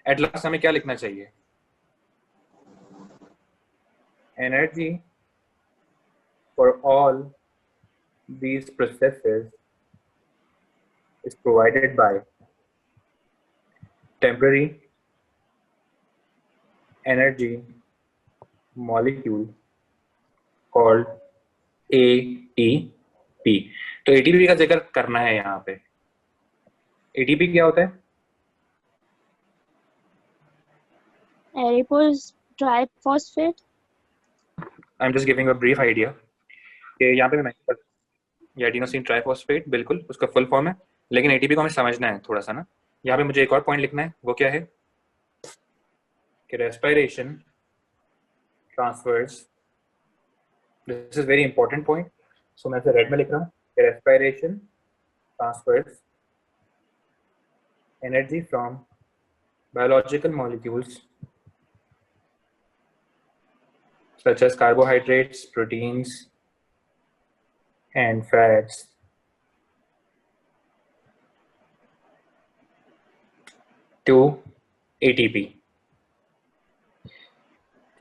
At last हमें क्या लिखना चाहिए? Energy for all these processes is provided by temporary energy molecule called ATP। तो ATP का जिक्र करना है यहाँ पे। ATP क्या होता है? Adipose triphosphate. I am just giving a brief idea कि यहाँ पे मैं एडिनोसिन ट्राइफॉस्फेट, बिल्कुल उसका फुल फॉर्म है, लेकिन ATP को हमें समझना है थोड़ा सा ना। यहाँ पे मुझे एक और पॉइंट लिखना है, वो क्या है कि respiration transfers, this is very important point, so मैं इसे रेड में लिख रहा हूँ कि respiration transfers energy from biological molecules such as carbohydrates, proteins, and fats to ATP.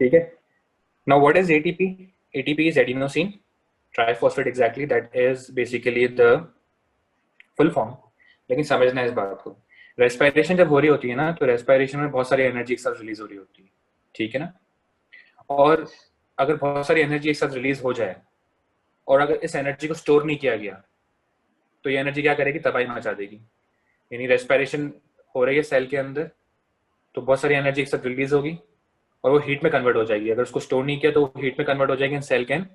ठीक है? Now, what is ATP? ATP is adenosine triphosphate, exactly. That is basically the full form. लेकिन समझना है इस बात को, रेस्पिरेशन जब हो रही होती है ना, तो रेस्पिरेशन में बहुत सारी एनर्जी एक साथ रिलीज हो रही होती है, ठीक है ना। और अगर बहुत सारी एनर्जी एक साथ रिलीज हो जाए और अगर इस एनर्जी को स्टोर नहीं किया गया, तो ये एनर्जी क्या करेगी? तबाही मचा देगी। यानी रेस्पिरेशन हो रही है सेल के अंदर, तो बहुत सारी एनर्जी एक साथ रिलीज होगी और वो हीट में कन्वर्ट हो जाएगी। अगर उसको स्टोर नहीं किया तो वो हीट में कन्वर्ट हो जाएगी and cell can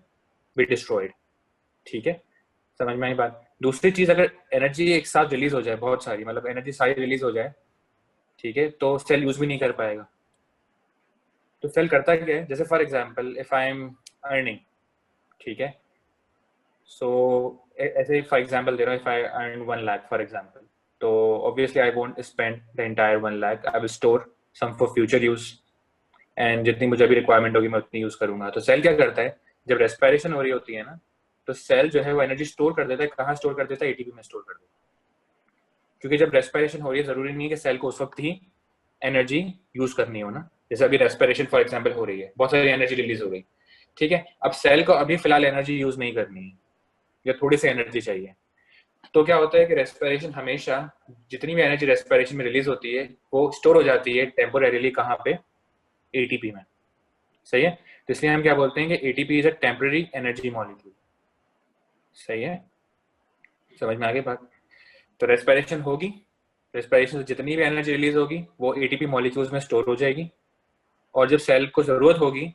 be destroyed. ठीक है, समझ में आई बात? दूसरी चीज, अगर एनर्जी एक साथ रिलीज हो जाए, बहुत सारी, मतलब एनर्जी सारी रिलीज हो जाए, ठीक है, तो सेल यूज भी नहीं कर पाएगा। तो सेल करता क्या है, जैसे for example if I am earning, ठीक है, सो ऐसे फॉर एग्जाम्पल दे रहा हूँ, if I earn 1 lakh for example, तो obviously I won't spend the entire 1 lakh, I will store some for future use, and जितनी मुझे अभी रिक्वायरमेंट होगी मैं उतनी यूज करूंगा। तो सेल क्या करता है, जब रेस्पिरेशन हो रही होती है ना, तो सेल जो है वो एनर्जी स्टोर कर देता है। कहाँ स्टोर कर देता है? एटीपी में स्टोर कर देता है। क्योंकि जब रेस्पिरेशन हो रही है, जरूरी नहीं है कि सेल को उस वक्त ही एनर्जी यूज करनी हो ना। जैसे अभी रेस्पिरेशन फॉर एग्जाम्पल हो रही है, बहुत सारी एनर्जी रिलीज हो गई, ठीक है, अब सेल को अभी फिलहाल एनर्जी यूज नहीं करनी है या थोड़ी सी एनर्जी चाहिए, तो क्या होता है कि रेस्पिरेशन हमेशा, जितनी भी एनर्जी रेस्पिरेशन में रिलीज होती है वो स्टोर हो जाती है टेम्पोरेरीली। कहाँ पे? एटीपी में। सही है, तो इसलिए हम क्या बोलते हैं कि ATP is a temporary energy molecule. सही है, समझ में आ गई बात? तो रेस्पिरेशन होगी, रेस्पिरेशन से जितनी भी एनर्जी रिलीज होगी वो एटीपी मॉलिक्यूल्स में स्टोर हो जाएगी, और जब सेल को जरूरत होगी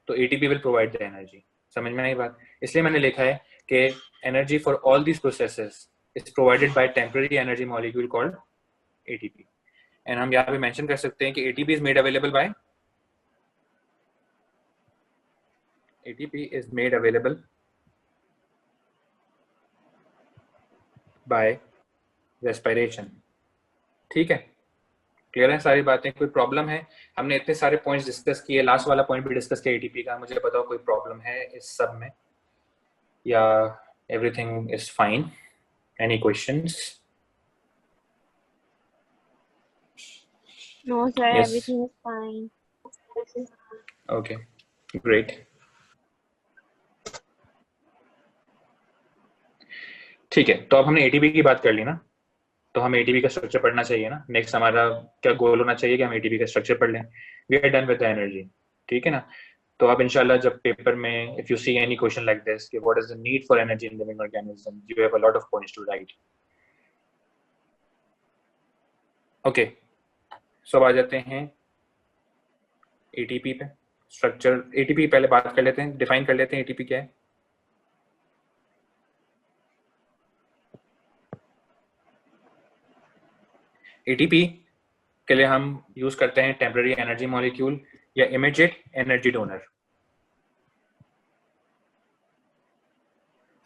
तो ATP will provide the energy. समझ में आई बात? इसलिए मैंने लिखा है कि energy for all these processes is provided by temporary energy molecule called ATP. And हम यहाँ पे मेंशन कर सकते हैं कि ATP is made available by, ATP is made available by respiration। ठीक है, क्लियर है सारी बातें? कोई प्रॉब्लम है? हमने इतने सारे पॉइंट्स डिस्कस किए, लास्ट वाला पॉइंट भी डिस्कस किया एटीपी का। मुझे बताओ कोई प्रॉब्लम है इस सब में या everything is fine? Any questions? No sir, yes, everything is fine. Okay, great. ठीक है, तो अब हमने एटीपी की बात कर ली ना, तो हमें एटीपी का स्ट्रक्चर पढ़ना चाहिए ना। नेक्स्ट हमारा क्या गोल होना चाहिए कि हम एटीपी का स्ट्रक्चर पढ़ लें। We are done with the energy, ठीक है ना। तो अब इंशाल्लाह जब पेपर में if you see any question like this कि what is the need for energy in living organism, you have a lot of points to write. Okay, so अब आ जाते हैं एटीपी पे। स्ट्रक्चर एटीपी पहले बात कर लेते हैं, डिफाइन कर लेते हैं एटीपी क्या है। एटीपी के लिए हम यूज करते हैं टेम्पररी एनर्जी मॉलिक्यूल या immediate energy donor.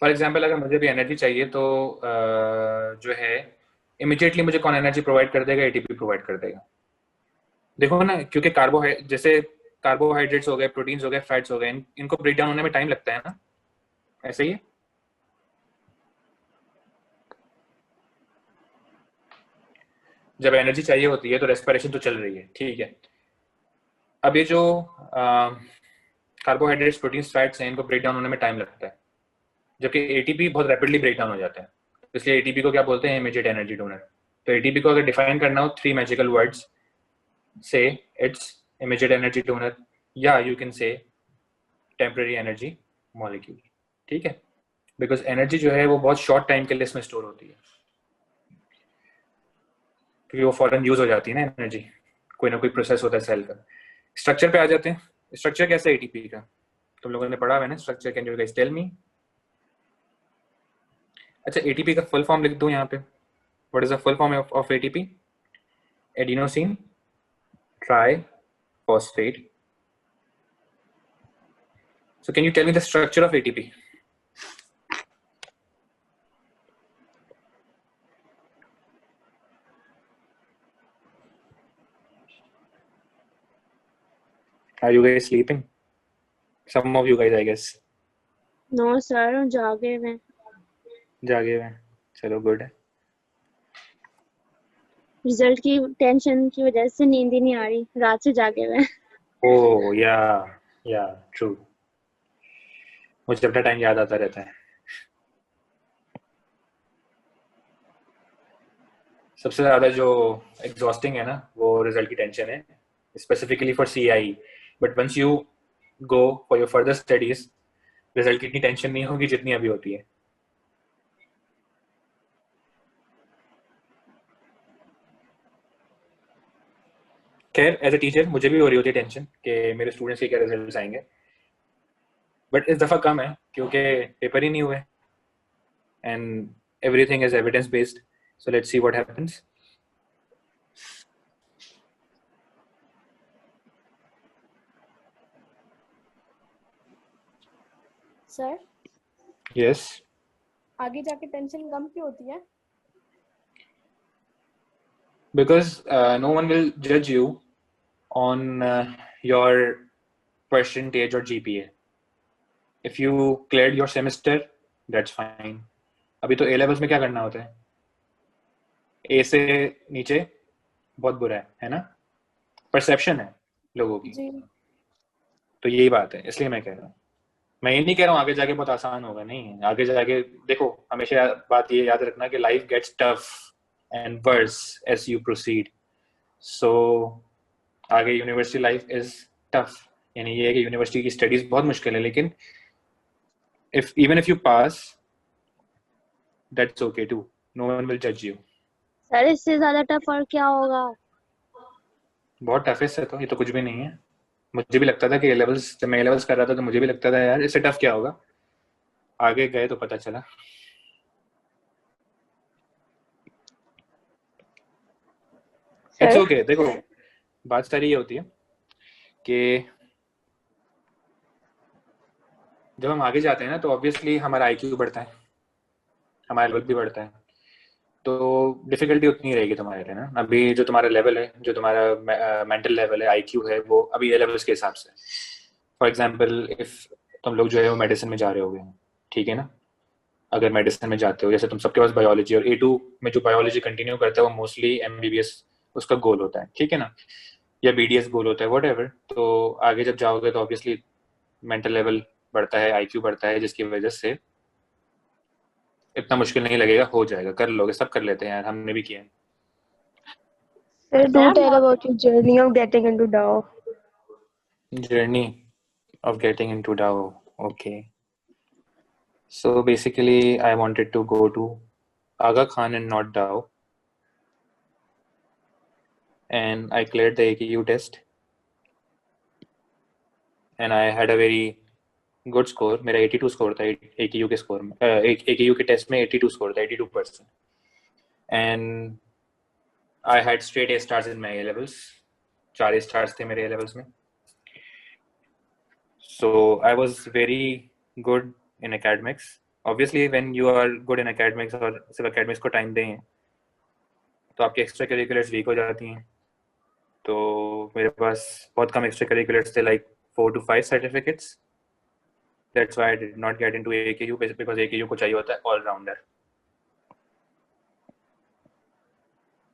For example अगर मुझे भी एनर्जी चाहिए तो जो है इमीडिएटली मुझे कौन एनर्जी प्रोवाइड कर देगा? एटीपी प्रोवाइड कर देगा। देखो ना, क्योंकि जैसे कार्बोहाइड्रेट्स हो गए, प्रोटीन्स हो गए, फैट्स हो गए, इनको ब्रेक डाउन होने में टाइम लगता है ना, ऐसे ही है। जब एनर्जी चाहिए होती है तो रेस्पिरेशन तो चल रही है, ठीक है। अब ये जो कार्बोहाइड्रेट्स, प्रोटीन्स, फैट्स हैं, इनको ब्रेक डाउन होने में टाइम लगता है, जबकि एटीपी बहुत रैपिडली ब्रेक डाउन हो जाता है। इसलिए एटीपी को क्या बोलते हैं? Immediate energy donor. तो एटीपी को अगर डिफाइन करना हो 3 मैजिकल वर्ड्स से, इट्स इमीडिएट एनर्जी डोनर, या you can say temporary energy molecule, ठीक है। बिकॉज एनर्जी जो है वो बहुत शॉर्ट टाइम के लिए इसमें स्टोर होती है, क्योंकि वो फॉरन यूज हो जाती है ना एनर्जी, कोई ना कोई प्रोसेस होता है सेल का। स्ट्रक्चर पे आ जाते हैं। स्ट्रक्चर कैसा है एटीपी का? तुम लोगों ने पढ़ा है ना structure, can you guys tell me? अच्छा, एटीपी का फुल फॉर्म लिख दूं यहाँ पे। What is the full form of ATP? Adenosine triphosphate. So can you tell me the structure of ATP? Are you guys sleeping? Some of you guys, I guess. No sir, जागे हुए। जागे हुए हैं, चलो गुड है। Result की tension की वजह से नींद ही नहीं आ रही, रात से जागे हुए। ओह या ट्रू, मुझे अपना टाइम याद आता रहता है। सबसे ज्यादा जो एग्जॉस्टिंग है ना, वो रिजल्ट की टेंशन है, specifically for CIE। But once you go for your further studies, result की इतनी टेंशन नहीं होगी जितनी अभी होती है। खैर, एज ए टीचर मुझे भी हो रही होती है टेंशन कि मेरे स्टूडेंट्स के क्या रिजल्ट्स आएंगे, बट इस दफा कम है क्योंकि पेपर ही नहीं हुए and everything is evidence based, so let's see what happens. Sir, Yes, आगे जाके टेंशन कम क्यों होती है? because no one will judge you on your percentage or GPA. If you cleared your semester, that's fine. अभी तो A levels में क्या करना होता है? A से नीचे बहुत बुरा है ना? परसेप्शन है लोगों की। जी। तो यही बात है, इसलिए मैं कह रहा हूँ। मैं ये नहीं कह रहा हूँ आगे जाके बहुत आसान होगा, नहीं। आगे जाके देखो, हमेशा बात ये याद रखना कि life gets tough and worse as you proceed. So आगे यूनिवर्सिटी लाइफ इज टफ, यानी ये है कि यूनिवर्सिटी की स्टडीज बहुत मुश्किल है, लेकिन even if you pass, that's okay too, no one will जज यू। सर इससे ज्यादा टफ और क्या होगा? बहुत टफ है इससे, तो ये तो कुछ भी नहीं है। मुझे भी लगता था कि लेवल्स, जब मैं लेवल्स कर रहा था तो मुझे भी लगता था यार इससे टफ क्या होगा, आगे गए तो पता चला। It's okay. देखो, बात सारी ये होती है कि जब हम आगे जाते हैं ना तो ऑब्वियसली हमारा IQ बढ़ता है, हमारा लेवल भी बढ़ता है, तो डिफिकल्टी उतनी ही रहेगी तुम्हारे लिए ना। अभी जो तुम्हारा लेवल है, जो तुम्हारा मेंटल लेवल है, IQ है, वो अभी A लेवल्स के हिसाब से। फॉर एग्जांपल, इफ तुम लोग जो है वो मेडिसिन में जा रहे होगे, ठीक है ना। अगर मेडिसिन में जाते हो, जैसे तुम सबके पास बायोलॉजी, और A2 में जो बायोलॉजी कंटिन्यू करता है वो मोस्टली MBBS उसका गोल होता है, ठीक है ना, या BDS गोल होता है, वट एवर। तो आगे जब जाओगे तो ऑब्वियसली मेंटल लेवल बढ़ता है, IQ बढ़ता है, जिसकी वजह से इतना मुश्किल नहीं लगेगा, हो जाएगा, कर लोगे, सब कर लेते हैं यार, हमने भी किया है। Sir, do tell about your journey of getting into DAO. Journey of getting into DAO. Okay. So basically, I wanted to go to Aga Khan and not DAO. And I cleared the AKU test. And I had a very good score. मेरा 82 score था AKU के score में, AKU के test में 82 score था, 82%. And I had straight A stars in my A levels. 4 A stars थे मेरे A levels में. So I was very good in academics. Obviously, when you are good in academics और सिर्फ academics को time दें तो आपके extra curriculars weak हो जाती हैं। तो मेरे पास बहुत कम extra curriculars थे, like 4 to 5 certificates. That's why I did not get into AKU, because AKU को चाहिए होता है all rounder,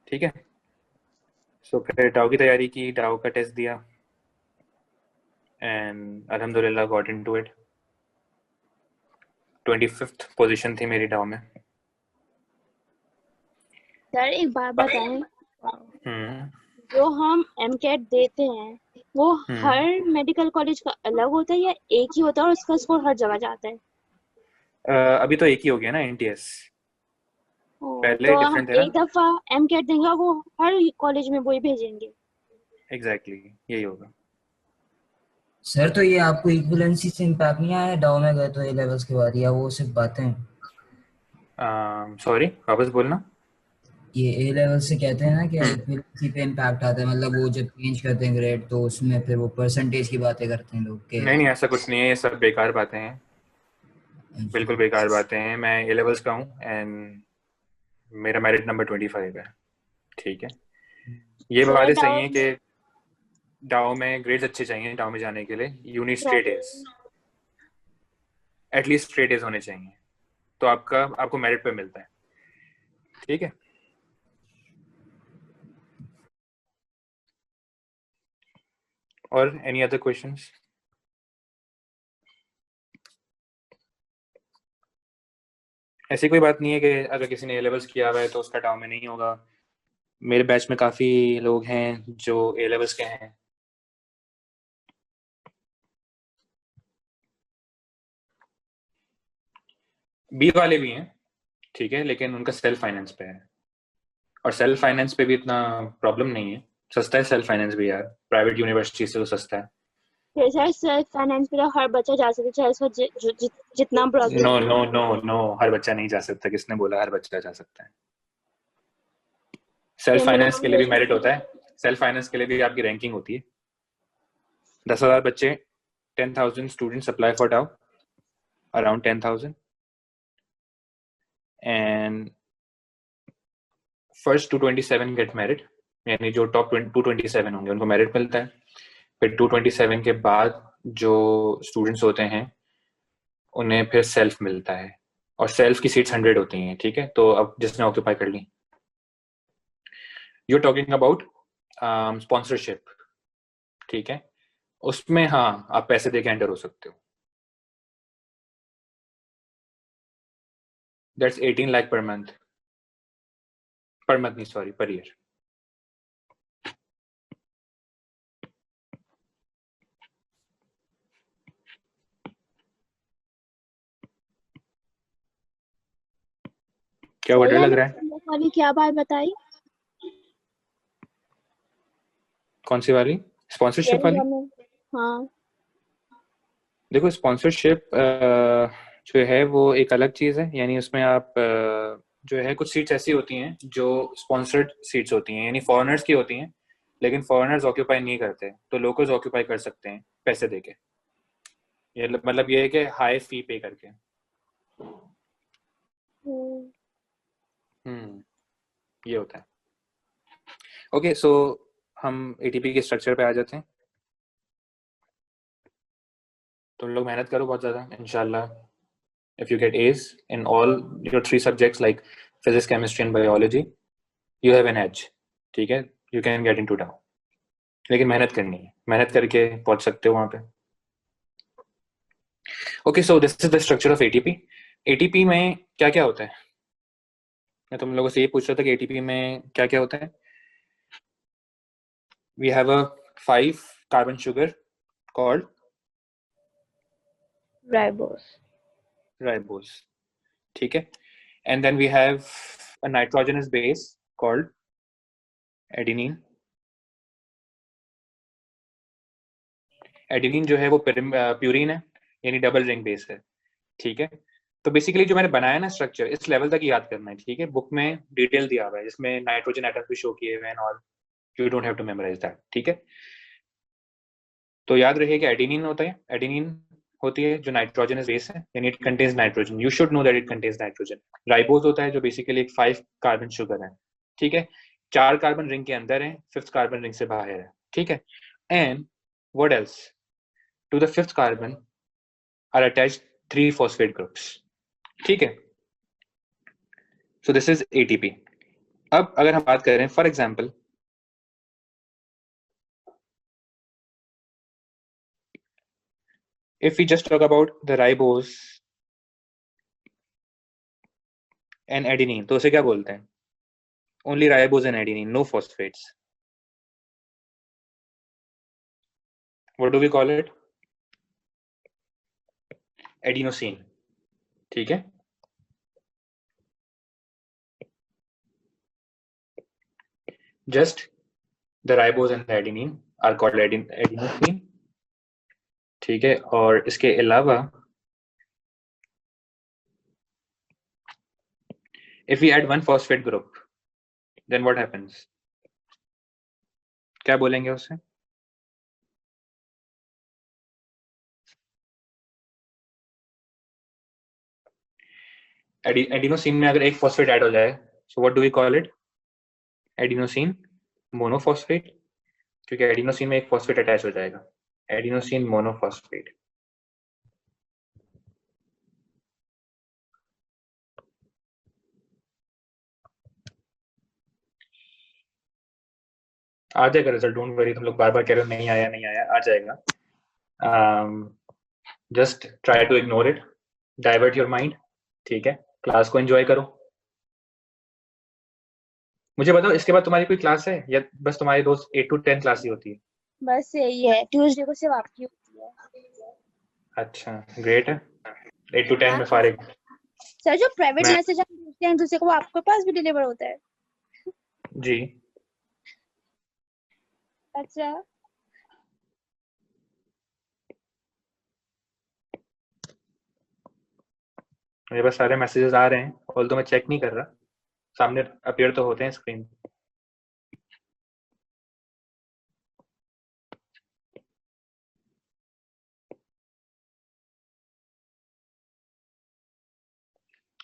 ठीक है। सो फिर डाउ की तैयारी की, डाउ का टेस्ट दिया एंड अल्हम्दुलिल्लाह got into it. 25th position थी मेरी डाउ में। सर एक बात बताएं, हम्म जो हम एमकेट देते हैं वो हम्म हर मेडिकल कॉलेज का अलग होता है या एक ही होता है और उसका स्कोर हर जगह जाता है? अभी तो एक ही हो गया ना, एनटीएस। पहले तो हम डिफरेंट थे ना। एक दफा एमकेट देंगे और वो हर कॉलेज में वही भेजेंगे? एग्जैक्टली यही होगा। सर तो ये आपको इक्विवेलेंसी से इम्पैक्ट नहीं आया डाउ में गए तो ए लेवल्स के बाद, या वो सिर्फ बातें हैं? सॉरी, वापस बोलना। ये ए लेवल से कहते हैं ना कि इक्विवेलेंसी पे इम्पैक्ट आता है, मतलब वो जब चेंज करते हैं ग्रेड तो उसमें फिर वो परसेंटेज की बातें करते हैं लोग के। नहीं नहीं, ऐसा कुछ नहीं है, ये सब बेकार बातें हैं, बिल्कुल बेकार बातें हैं। मैं ए लेवल्स का हूँ एंड मेरा मेरिट नंबर 25 है। ठीक है, ये सर बातें सही डाउ है कि डाउ में ग्रेड्स अच्छे चाहिए। डाउ में जाने के लिए you need straight edge, at least straight edge होने चाहिए, तो आपको मेरिट पे मिलता है। ठीक है, और एनी अदर क्वेश्चंस? ऐसी कोई बात नहीं है कि अगर किसी ने ए लेवल्स किया हुआ है तो उसका डाउ में नहीं होगा। मेरे बैच में काफी लोग हैं जो ए लेवल्स के हैं। बी वाले भी हैं, ठीक है, लेकिन उनका सेल्फ फाइनेंस पे है, और सेल्फ फाइनेंस पे भी इतना प्रॉब्लम नहीं है, सस्ता है सेल्फ फाइनेंस भी यार, प्राइवेट यूनिवर्सिटी से तो सस्ता है। फिर सर सेल्फ फाइनेंस पे तो हर बच्चा जा सकता है, चाहे उसका जितना बड़ा नो नो नो नो, हर बच्चा नहीं जा सकता। किसने बोला हर बच्चा जा सकता है? सेल्फ फाइनेंस के लिए भी मेरिट होता है। सेल्फ फाइनेंस के लिए भी आपकी रैंकिंग होती है। 10,000 बच्चे, 10,000 students apply for Dow, around 10,000, and first 227 get merit, यानी जो टॉप 227 होंगे उनको मेरिट मिलता है। फिर 227 के बाद जो स्टूडेंट्स होते हैं उन्हें फिर सेल्फ मिलता है, और सेल्फ की सीट्स 100 होती हैं। ठीक है, तो अब जिसने ऑक्यूपाई कर ली, you are talking about sponsorship. ठीक है, उसमें हाँ आप पैसे दे के एंटर हो सकते हो। That's 18 lakh per month, per month नहीं सॉरी, पर ईयर। क्या सर वर्ड ये लग रहा है? वाली क्या बात बताई? कौन सी वाली? स्पॉन्सरशिप वाली? हाँ। देखो स्पॉन्सरशिप जो है वो एक अलग चीज है, यानी उसमें आप जो है कुछ सीट्स ऐसी होती हैं जो स्पॉन्सर्ड सीट्स होती हैं, यानी फॉरेनर्स की होती हैं, लेकिन फॉरेनर्स ऑक्यूपाई नहीं करते, तो लोकल्स ऑक्यूपाई कर सकते हैं पैसे देके। ये मतलब ये है कि हाई फी पे करके। ये होता है। ओके, सो हम एटीपी के स्ट्रक्चर पे आ जाते हैं। तुम लोग मेहनत करो बहुत ज़्यादा, इंशाल्लाह if you get A's in all your 3 subjects like physics, chemistry and biology, you have an edge। ठीक है, you can get into DAO, लेकिन मेहनत करनी है, मेहनत करके पहुंच सकते हो वहां पे। Okay, so this is the structure of ATP. ATP में क्या क्या होता है? मैं तुम लोगों से ये पूछ रहा था कि एटीपी में क्या क्या होता है। We have a 5 carbon sugar called ribose. ठीक है, and then we have a nitrogenous base called adenine। Adenine जो है वो प्यूरिन है, यानी डबल रिंग बेस है। ठीक है, तो बेसिकली जो मैंने बनाया ना स्ट्रक्चर, इस लेवल तक याद करना है। ठीक है, बुक में डिटेल दिया हुआ है जिसमें नाइट्रोजन एटम्स भी शो किए हुए हैं और you don't have to memorise that. ठीक है, तो याद रखिए कि एडेनिन होता है, एडेनिन होती है जो नाइट्रोजनस बेस है, यानी it contains nitrogen, you should know that it contains nitrogen. Ribose होता है जो बेसिकली एक 5 कार्बन शुगर है। ठीक है, 4 कार्बन रिंग के अंदर है, 5th कार्बन रिंग से बाहर है। ठीक है, and what else, to the 5th carbon are attached 3 phosphate groups. ठीक है, सो दिस इज एटीपी। अब अगर हम बात करें for example if we just talk about the ribose and adenine, तो उसे क्या बोलते हैं? Only ribose and adenine, no phosphates. What do we call it? Adenosine. ठीक है? Just the ribose and the adenine are called adenosine. ठीक है? और इसके अलावा if we add one phosphate group, then what happens? क्या बोलेंगे उसे? एडिनोसिन में अगर एक फॉस्फेट ऐड हो जाए, so what do we call it? Adenosine monophosphate, क्योंकि एडिनोसिन में एक फॉस्फेट अटैच हो जाएगा, एडिनोसिन मोनोफॉस्फेट। आ जाएगा रिजल्ट, डोंट वरी। तुम लोग बार बार कह रहे हो नहीं आया नहीं आया, आ जाएगा। Just try to ignore it, divert your mind. ठीक है, क्लास को एंजॉय करो। मुझे बताओ, इसके बाद तुम्हारी कोई क्लास है या बस तुम्हारी रोज 8 to 10 क्लास ही होती है? बस यही है, ट्यूसडे को सिर्फ आपकी होती है। अच्छा, ग्रेट है। 8 to 10 में फारिग। सर, जो प्राइवेट मैं- मैसेज हम भेजते हैं दूसरे को, वो आपके पास भी डिलीवर होता है? जी। अच्छा, मेरे पास सारे मैसेजेस आ रहे हैं, ऑल तो मैं चेक नहीं कर रहा, सामने अपीयर तो होते हैं स्क्रीन।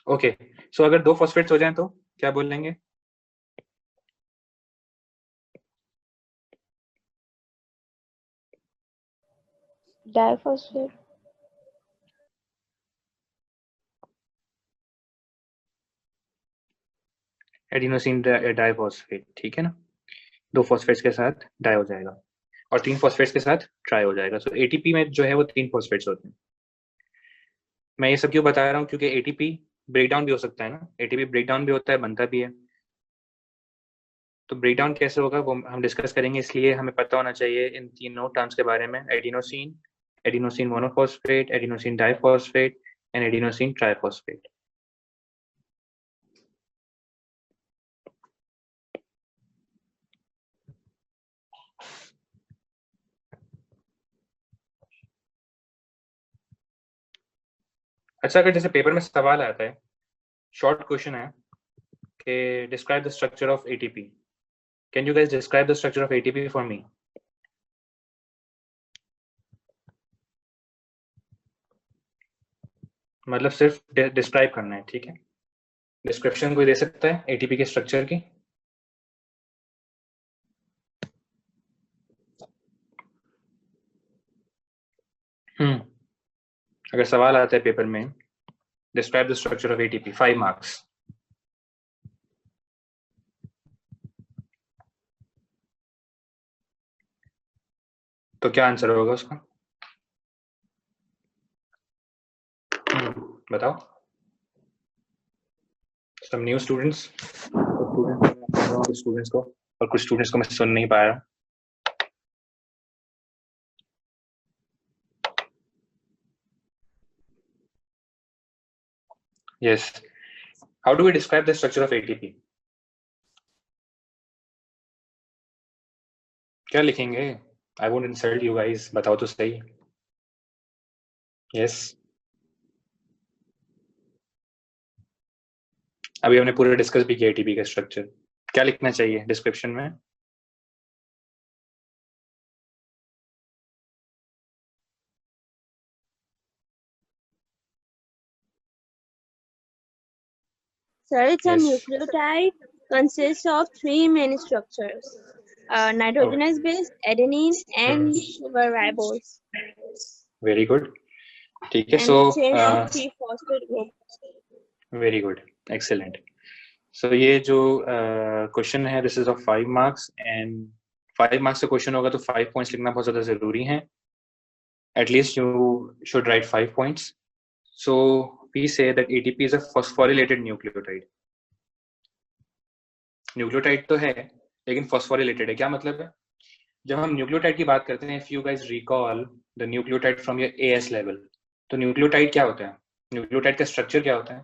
ओके, सो अगर 2 फॉस्फेट्स हो जाएं तो क्या बोलेंगे? डाइफॉस्फेट। एडिनोसिन डाइफॉस्फेट, ठीक है ना? 2 फॉस्फेट्स के साथ डाई हो जाएगा और 3 फॉस्फेट्स के साथ ट्राई हो जाएगा। सो एटीपी में जो है वो 3 फॉस्फेट्स होते हैं। मैं ये सब क्यों बता रहा हूँ? क्योंकि एटीपी ब्रेकडाउन भी हो सकता है ना, एटीपी ब्रेकडाउन भी होता है, बनता भी है। तो ब्रेकडाउन कैसे होगा वो हम डिस्कस करेंगे, इसलिए हमें पता होना चाहिए इन तीनों टर्म्स के बारे में, adenosine, adenosine monophosphate, adenosine diphosphate and adenosine triphosphate. अच्छा, अगर जैसे पेपर में सवाल आता है, शॉर्ट क्वेश्चन है कि describe the structure of ATP, can you guys describe the structure of ATP for me? मतलब सिर्फ डिस्क्राइब करना है, ठीक है? डिस्क्रिप्शन कोई दे सकता है एटीपी के स्ट्रक्चर की? अगर सवाल आता है पेपर में, describe the structure of ATP, 5 marks, तो क्या आंसर होगा उसका? बताओ। सम न्यू स्टूडेंट्स, स्टूडेंट्स को, और कुछ स्टूडेंट्स को मैं सुन नहीं पा रहा। Yes. How do we describe the structure of ATP? क्या लिखेंगे? I won't insult you guys. बताओ तो सही। Yes. अभी हमने पूरा डिस्कस भी किया ATP का स्ट्रक्चर। क्या लिखना चाहिए डिस्क्रिप्शन में? sir, it's a Yes. nucleotide consists of 3 main structures: nitrogenous base, adenine, and sugar ribose. Very good. ठीक है, And so chain of 3 phosphate groups. very good, excellent. So ये जो क्वेश्चन है, this is of 5 marks and 5 marks का question होगा तो 5 points लिखना बहुत ज्यादा जरूरी है। at least you should write 5 points. So we say that ATP is a phosphorylated nucleotide. Nucleotide तो है लेकिन फॉस्फोरिलेटेड है. क्या मतलब है? जब हम न्यूक्लियोटाइड की बात करते हैं, if you guys recall the nucleotide from your as level, तो न्यूक्लियोटाइड क्या होता है? न्यूक्लियोटाइड का स्ट्रक्चर क्या होता है?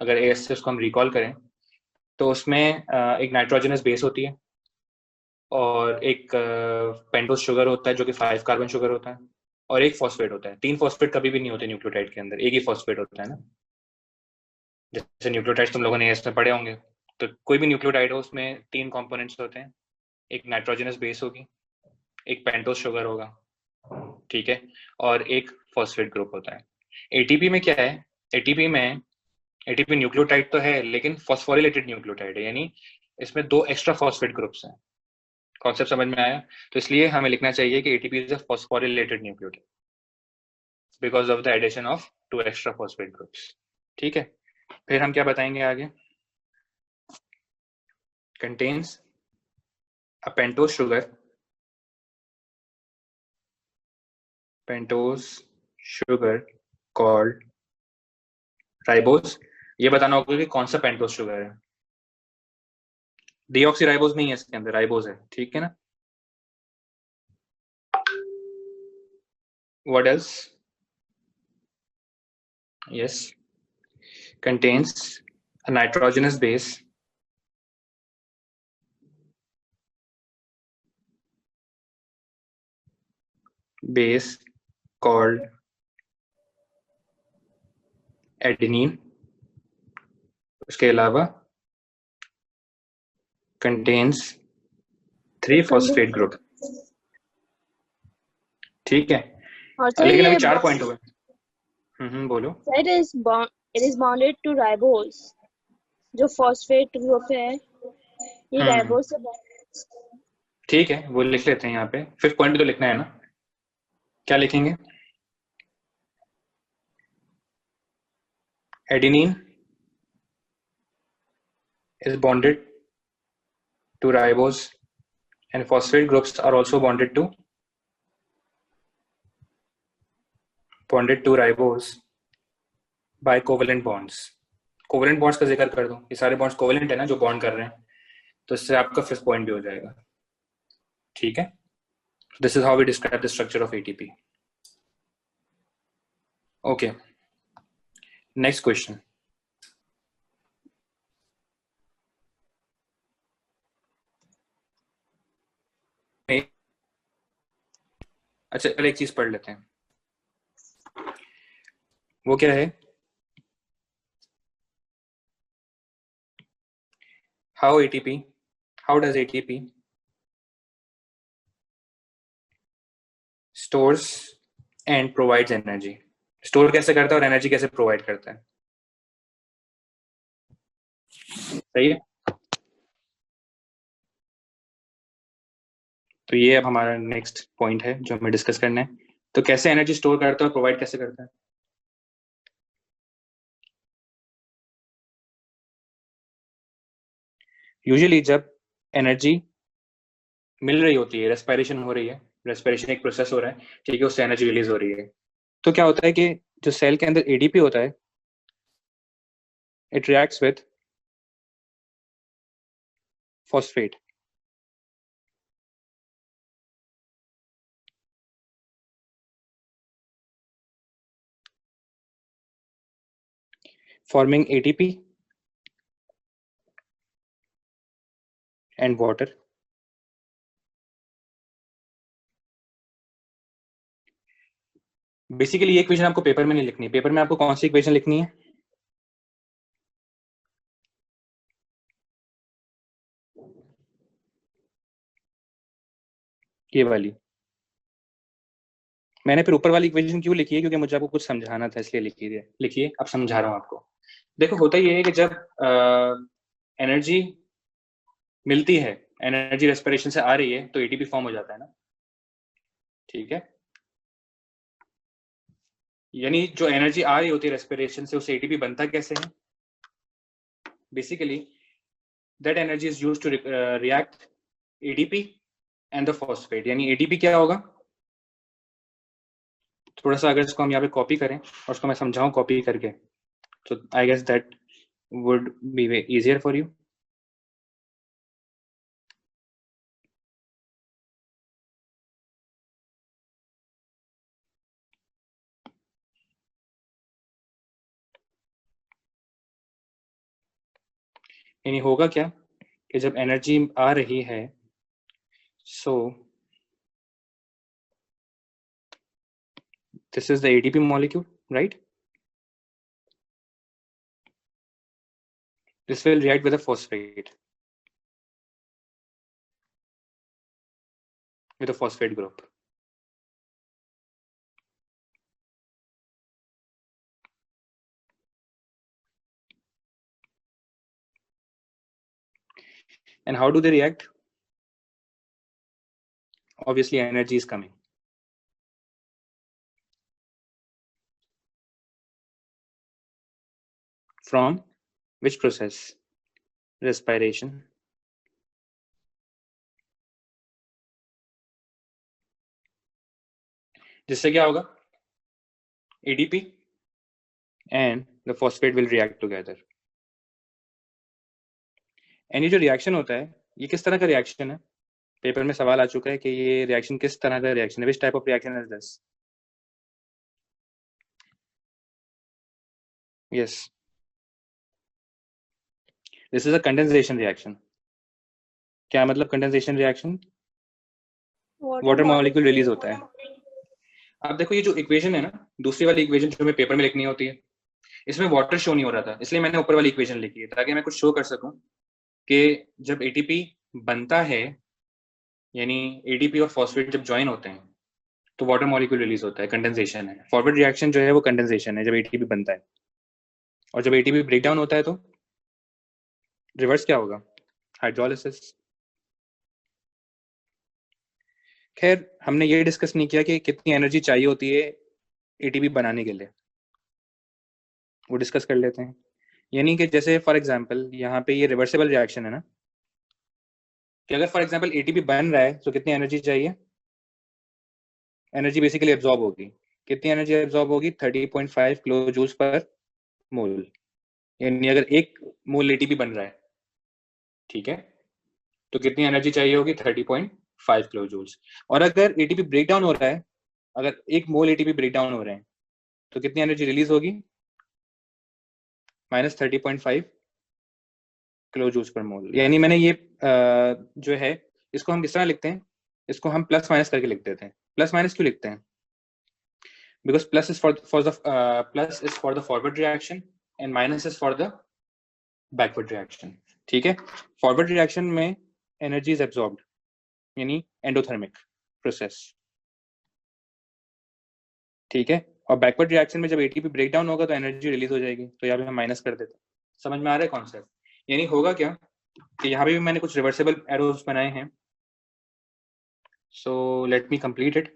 अगर एएस से उसको हम रिकॉल करें तो उसमें एक नाइट्रोजनस बेस होती है और एक पेंटोस शुगर होता है जो कि 5 कार्बन शुगर होता है, और एक फॉस्फेट होता है. 3 फॉस्फेट कभी भी नहीं होते न्यूक्लियोटाइड के अंदर, एक ही फॉस्फेट होता है ना. जैसे न्यूक्लियोटाइड तुम लोगों ने एएस में पढ़े होंगे, तो कोई भी न्यूक्लियोटाइड हो उसमें 3 कंपोनेंट्स होते हैं. एक नाइट्रोजनस बेस होगी, एक पेंटोस शुगर होगा, ठीक है, और एक फॉस्फेट ग्रुप होता है. एटीपी में क्या है? एटीपी न्यूक्लियोटाइड तो है लेकिन फॉस्फोरिलेटेड न्यूक्लियोटाइड है, यानी इसमें 2 एक्स्ट्रा फॉस्फेट ग्रुप्स हैं. कॉन्सेप्ट समझ में आया? तो इसलिए हमें लिखना चाहिए कि ATP is a phosphorylated nucleotide because of the addition of 2 extra phosphate groups. ठीक है, फिर हम क्या बताएंगे आगे? Contains a pentose sugar called ribose. ये बताना होगा कि कौन सा पेंटोस शुगर है. डीऑक्सीराइबोस नहीं है इसके अंदर, राइबोस है. ठीक है ना? What else? Yes, contains a nitrogenous base called adenine. उसके अलावा contains 3 phosphate group. ठीक है, और सर लेकिन ये अभी 4 पॉइंट हुए. बोलो. It is bonded to ribose, जो phosphate group है ये ribose से bonded. ठीक है, वो लिख लेते हैं यहाँ पे. 5th पॉइंट भी तो लिखना है ना. क्या लिखेंगे? Adenine is bonded to ribose and phosphate groups are also bonded to ribose by covalent bonds. Covalent bonds का जिक्र कर दो. ये सारे बॉन्ड्स कोवेलेंट है ना जो बॉन्ड कर रहे हैं, तो इससे आपका 5th पॉइंट भी हो जाएगा. ठीक है, this is how we describe the structure of ATP. Okay, next question. अच्छा, पहले एक चीज पढ़ लेते हैं. वो क्या है? how does ATP stores and provides energy? Store कैसे करता है और एनर्जी कैसे प्रोवाइड करता है? सही है. तो ये अब हमारा नेक्स्ट पॉइंट है जो हमें डिस्कस करना है. तो कैसे एनर्जी स्टोर करता है और प्रोवाइड कैसे करता है? यूजुअली जब एनर्जी मिल रही होती है, रेस्पिरेशन हो रही है, रेस्पिरेशन एक प्रोसेस हो रहा है, ठीक है, उससे एनर्जी रिलीज हो रही है, तो क्या होता है कि जो सेल के अंदर एडीपी होता है, it reacts with phosphate. forming ATP and water. Basically ये इक्वेशन आपको पेपर में नहीं लिखनी. पेपर में आपको कौन सी इक्वेशन लिखनी है? ये वाली. मैंने फिर ऊपर वाली इक्वेशन क्यों लिखी है? क्योंकि मुझे आपको कुछ समझाना था, इसलिए लिखी है. लिखिए, अब समझा रहा हूं आपको. देखो, होता ये है कि जब एनर्जी मिलती है, एनर्जी रेस्पिरेशन से आ रही है, तो एटीपी फॉर्म हो जाता है ना. ठीक है, यानी जो एनर्जी आ रही होती है रेस्पिरेशन से, उससे एटीपी बनता कैसे है? Basically that energy is used to react ATP and the phosphate. यानी एटीपी क्या होगा? थोड़ा सा अगर इसको हम यहाँ पे कॉपी करें और उसको मैं समझाऊं कॉपी करके, तो I guess that would be way easier for you. यानी होगा क्या कि जब एनर्जी आ रही है, सो this is the ATP molecule, right? This will react with a phosphate, with a phosphate group. And how do they react? Obviously, energy is coming. From which process? Respiration. जिससे क्या होगा? ADP and the phosphate will react together. And ये जो reaction होता है, ये किस तरह का रिएक्शन है? पेपर में सवाल आ चुका है कि ये रिएक्शन किस तरह का रिएक्शन है? Which type of reaction is this? Yes. This is a condensation reaction. क्या मतलब condensation reaction? Water molecule release होता है। अब देखो ये जो इक्वेशन है ना, दूसरी वाली इक्वेशन जो हमें पेपर में लिखनी होती है, इसमें वाटर शो नहीं हो रहा था, इसलिए मैंने ऊपर वाली इक्वेशन लिखी है ताकि मैं कुछ शो कर सकूं कि जब एटीपी बनता है, यानी एटीपी और फॉस्फेट जब ज्वाइन होते हैं तो वाटर मॉलिक्यूल रिलीज होता है, कंडेंसेशन है। फॉरवर्ड रिएक्शन जो है वो कंडेंसेशन है जब एटीपी बनता है, और जब एटीपी ब्रेक डाउन होता है तो रिवर्स क्या होगा? हाइड्रोलिसिस। खैर हमने ये डिस्कस नहीं किया कि कितनी एनर्जी चाहिए होती है एटीपी बनाने के लिए, वो डिस्कस कर लेते हैं। यानी कि जैसे फॉर एग्जांपल यहाँ पे ये रिवर्सिबल रिएक्शन है ना, कि अगर फॉर एग्जांपल एटीपी बन रहा है तो कितनी एनर्जी चाहिए? एनर्जी बेसिकली एब्जॉर्ब होगी। कितनी एनर्जी एब्जॉर्ब होगी? 30.5 किलो जूल्स पर मोल। यानी अगर 1 मोल एटीपी बन रहा है, ठीक है, तो कितनी एनर्जी चाहिए होगी? 30.5 किलो जूल्स। और अगर एटीपी ब्रेक डाउन हो रहा है, अगर 1 मोल एटीपी ब्रेक डाउन हो रहे हैं, तो कितनी एनर्जी रिलीज होगी? -30.5 किलो जूल्स पर मोल। यानी मैंने ये जो है इसको हम किस तरह लिखते हैं, इसको हम प्लस माइनस करके लिख देते हैं। प्लस माइनस क्यों लिखते हैं? Because plus is for the forward reaction and minus is for the backward reaction. ठीक है, फॉरवर्ड रिएक्शन में एनर्जी इज एब्जॉर्ब्ड, यानी एंडोथर्मिक प्रोसेस, ठीक है, और बैकवर्ड रिएक्शन में जब एटीपी ब्रेक डाउन होगा तो एनर्जी रिलीज हो जाएगी, तो यहाँ पे हम माइनस कर देते हैं। समझ में आ रहा है कॉन्सेप्ट? यानी होगा क्या कि यहाँ पे भी मैंने कुछ रिवर्सिबल एरोज बनाए हैं, so let me complete it.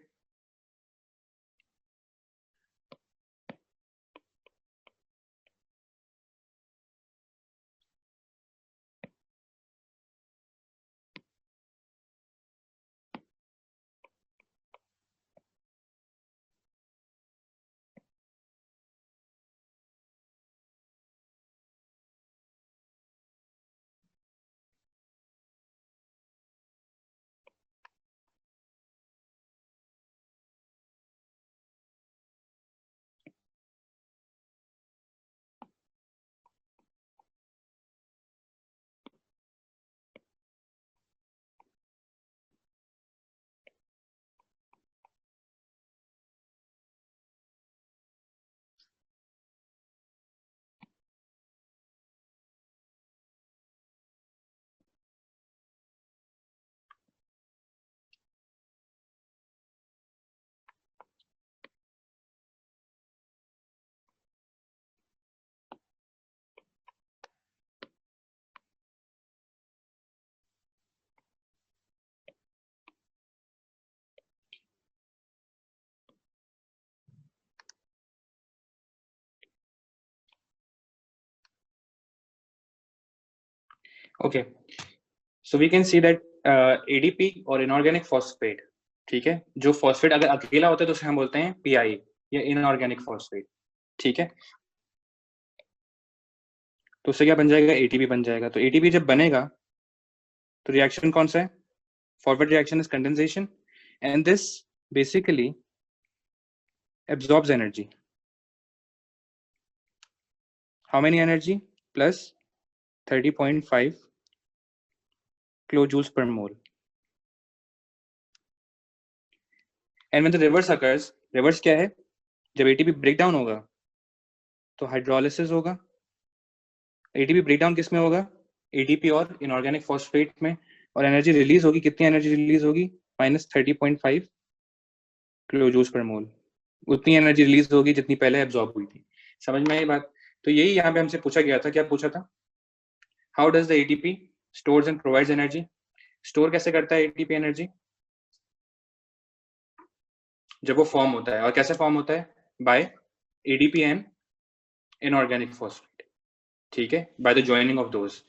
Okay, so we can see that ADP और इनऑर्गेनिक फॉस्फेट, ठीक है, जो फॉस्फेट अगर अकेला होता है तो उसे हम बोलते हैं पीआई, या इनऑर्गेनिक फॉस्फेट, ठीक है। तो उससे क्या बन जाएगा, एटीपी बन जाएगा। तो एटीपी जब बनेगा तो रिएक्शन कौन सा है, forward reaction is condensation, and this basically absorbs energy. How many energy? Plus 30.5 kilojoules per mole. And when the reverse occurs, reverse क्या है, जब ATP breakdown होगा तो हाइड्रोलिसिस होगा। ATP breakdown किस में होगा, ADP और इनऑर्गेनिक फॉस्फेट में, और एनर्जी रिलीज होगी, कितनी एनर्जी रिलीज होगी, -30.5 किलोजूल्स पर मोल। उतनी एनर्जी रिलीज होगी जितनी पहले एब्जॉर्ब हुई थी। समझ में आई बात? तो यही यहाँ पे हमसे पूछा गया था, क्या पूछा था, how does the ATP stores and provides energy. Store कैसे करता है एटीपी एनर्जी, जब वो फॉर्म होता है, और कैसे फॉर्म होता है, by ADP and inorganic phosphate, ठीक है, by the joining of those,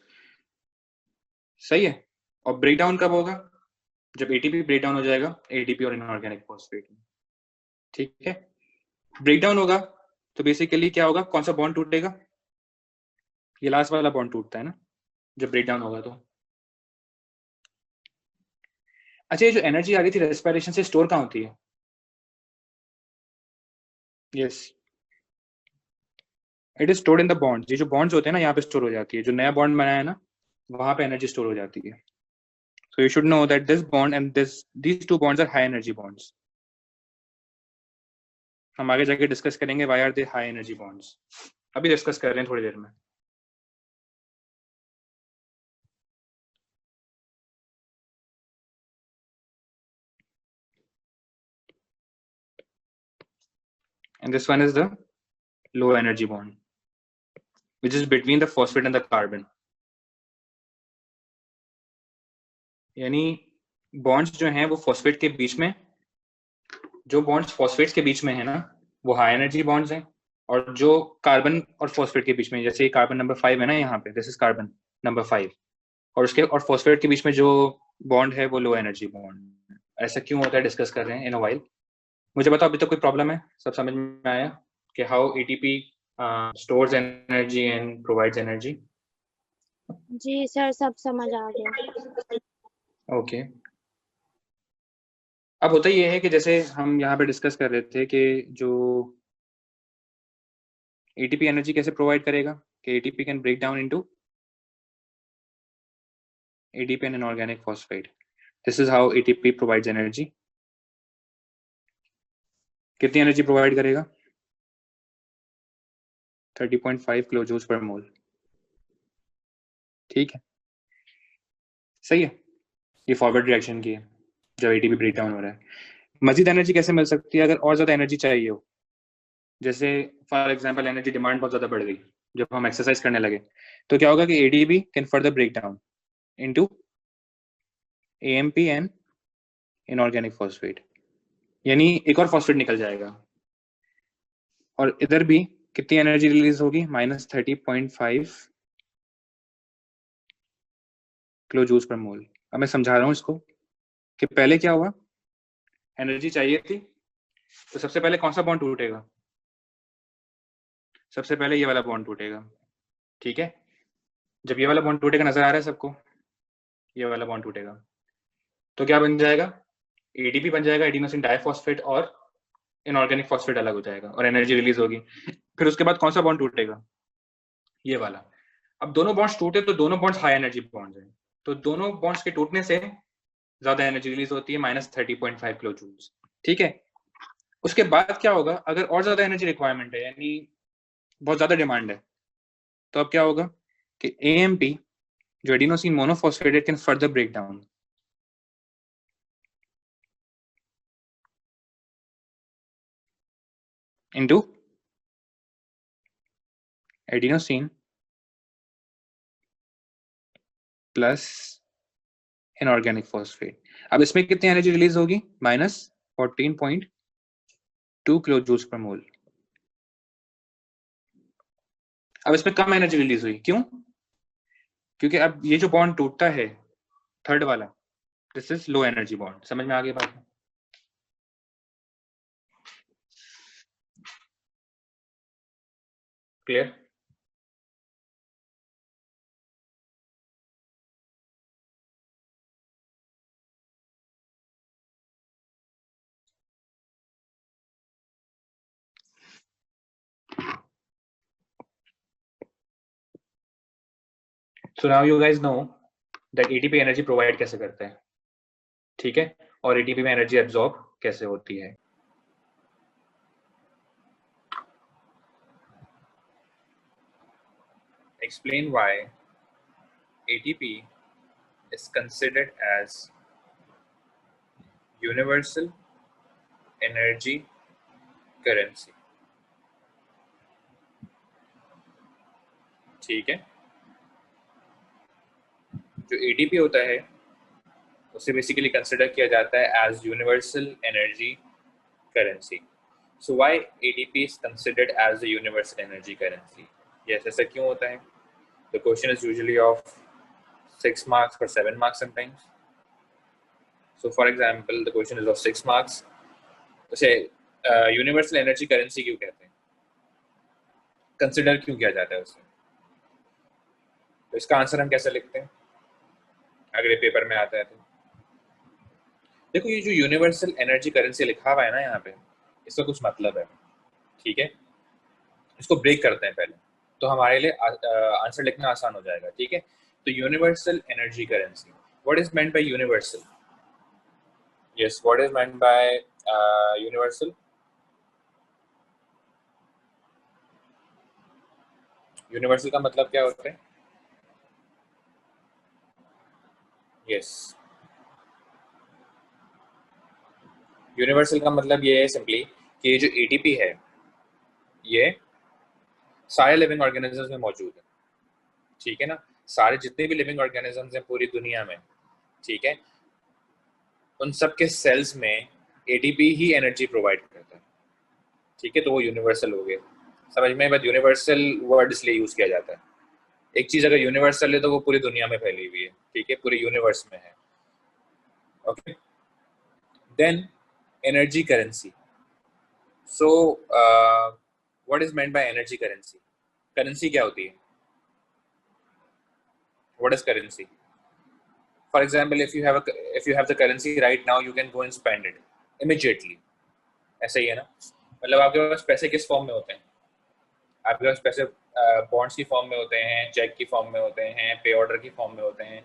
सही है। और ब्रेकडाउन कब होगा, जब एटीपी ब्रेकडाउन हो जाएगा एडीपी और इनऑर्गेनिक फॉस्फेट में, ठीक है। ब्रेकडाउन होगा तो बेसिकली क्या होगा, कौन सा बॉन्ड टूटेगा, ये लास्ट वाला बॉन्ड टूटता है ना जब ब्रेकडाउन होगा तो। अच्छा, ये जो एनर्जी आ रही थी रेस्पिरेशन से, स्टोर कहाँ होती है, yes, it is stored in the bonds. ये जो बॉन्ड्स होते हैं ना, यहाँ पे स्टोर हो जाती है, जो नया बॉन्ड बनाया है ना, वहां पे एनर्जी स्टोर हो जाती है। So you should know that this bond and these two bonds are high energy bonds. हम आगे जाके डिस्कस करेंगे why are they high energy bonds, अभी डिस्कस कर रहे हैं थोड़ी देर में। And this one is the low energy bond, which is between the phosphate and the carbon. यानी बॉन्ड्स जो हैं वो फॉस्फेट के बीच में, जो बॉन्ड्स फॉस्फेट्स के बीच में है ना, वो हाई एनर्जी बॉन्ड्स हैं, और जो कार्बन और फॉस्फेट के बीच में, जैसे कार्बन नंबर 5 है ना यहाँ पे, दिस इज कार्बन नंबर 5, और उसके और फॉस्फेट के बीच में जो बॉन्ड है वो लो एनर्जी बॉन्ड। ऐसा क्यों होता है, डिस्कस कर रहे हैं इन अ व्हाइल। मुझे बताओ अभी तक कोई प्रॉब्लम है, सब समझ में आया कि how ATP stores energy and provides energy. जी सर, सब समझ आ गया। ओके, अब होता ये है कि जैसे हम यहाँ पे डिस्कस कर रहे थे कि जो एटीपी एनर्जी कैसे प्रोवाइड करेगा, कि ATP can break down into ADP and inorganic phosphate. This is how ATP provides energy. कितनी एनर्जी प्रोवाइड करेगा, 30.5 किलोजूल्स पर मोल, ठीक है, सही है। ये फॉरवर्ड रिएक्शन की है जब एटीपी ब्रेक डाउन हो रहा है। मजीद एनर्जी कैसे मिल सकती है, अगर और ज्यादा एनर्जी चाहिए हो, जैसे फॉर एग्जांपल एनर्जी डिमांड बहुत ज्यादा बढ़ गई जब हम एक्सरसाइज करने लगे, तो क्या होगा कि ADP can further break down into AMP and inorganic phosphate, यानी एक और फॉस्फेट निकल जाएगा, और इधर भी कितनी एनर्जी रिलीज होगी, -30.5 किलोजूल्स पर मोल। अब मैं समझा रहा हूँ इसको कि पहले क्या हुआ, एनर्जी चाहिए थी, तो सबसे पहले कौन सा बॉन्ड टूटेगा, सबसे पहले ये वाला बॉन्ड टूटेगा, ठीक है। जब ये वाला बॉन्ड टूटेगा, नजर आ रहा है सबको, ये वाला बॉन्ड टूटेगा, तो क्या बन जाएगा, एडीपी बन जाएगा, एडिनोसिन डाइफॉस्फेट, और इनऑर्गेनिक फॉस्फेट अलग हो जाएगा, और एनर्जी रिलीज होगी। फिर उसके बाद कौन सा बॉन्ड टूटेगा, ये वाला। अब दोनों बॉन्ड्स टूटे तो दोनों बॉन्ड्स हाई एनर्जी बॉन्ड्स हैं, तो दोनों बॉन्ड्स के टूटने से ज्यादा एनर्जी रिलीज होती है, -30.5 किलो जूल्स, ठीक है। उसके बाद क्या होगा, अगर और ज्यादा एनर्जी रिक्वायरमेंट है, यानी बहुत ज्यादा डिमांड है, तो अब क्या होगा कि एएमपी जो adenosine monophosphate can further break down into adenosine plus inorganic phosphate. अब इसमें कितनी एनर्जी रिलीज होगी, -14.2 किलो जूल्स पर मोल। अब इसमें कम एनर्जी रिलीज हुई, क्यों, क्योंकि अब ये जो बॉन्ड टूटता है थर्ड वाला, this is low energy bond. समझ में आ गई बात, Clear? So now you guys know that ATP energy provide कैसे करता है, ठीक है, और ATP में एनर्जी एब्जॉर्ब कैसे होती है. Explain why ATP is considered as universal energy currency. ठीक है, जो ATP होता है उसे बेसिकली कंसिडर किया जाता है as universal energy currency. So why ATP is considered as the universal energy currency? Yes, ऐसा क्यों होता है? The question is usually of 6 marks or 7 marks sometimes. So for example, the question is of 6 marks. उसे universal energy currency क्यों कहते हैं, consider क्यों किया जाता है उसे? तो इसका आंसर हम कैसे लिखते हैं अगले पेपर में आता है? तो देखो, ये जो यूनिवर्सल एनर्जी करेंसी लिखा हुआ है ना यहाँ पे, इसका कुछ मतलब है, ठीक है. इसको ब्रेक करते हैं पहले, तो हमारे लिए आंसर लिखना आसान हो जाएगा, ठीक है. तो universal energy currency, what is meant bye universal? Yes, what is meant bye universal? Universal का मतलब क्या होता है? यस, यूनिवर्सल का मतलब ये है सिंपली कि ये जो ATP है ये सारे लिविंग ऑर्गेनिजम्स में मौजूद है, ठीक है ना. सारे जितने भी लिविंग ऑर्गेनिजम्स हैं पूरी दुनिया में, ठीक है, उन सब के सेल्स में ATP ही एनर्जी प्रोवाइड करता है, ठीक है. तो वो यूनिवर्सल हो गया, समझ में? बट यूनिवर्सल वर्ड इसलिए यूज किया जाता है. एक चीज अगर यूनिवर्सल है तो वो पूरी दुनिया में फैली हुई है, ठीक है, पूरे यूनिवर्स में है. Okay, then energy currency. So what is meant by energy currency? Currency क्या होती है? What is currency? For example, if you have the currency right now, you can go and spend it immediately. ऐसा ही है ना, मतलब आपके पास पैसे किस फॉर्म में होते हैं? आपके पास पैसे बॉन्ड्स की फॉर्म में होते हैं, चेक की फॉर्म में होते हैं, पे ऑर्डर की फॉर्म में होते हैं,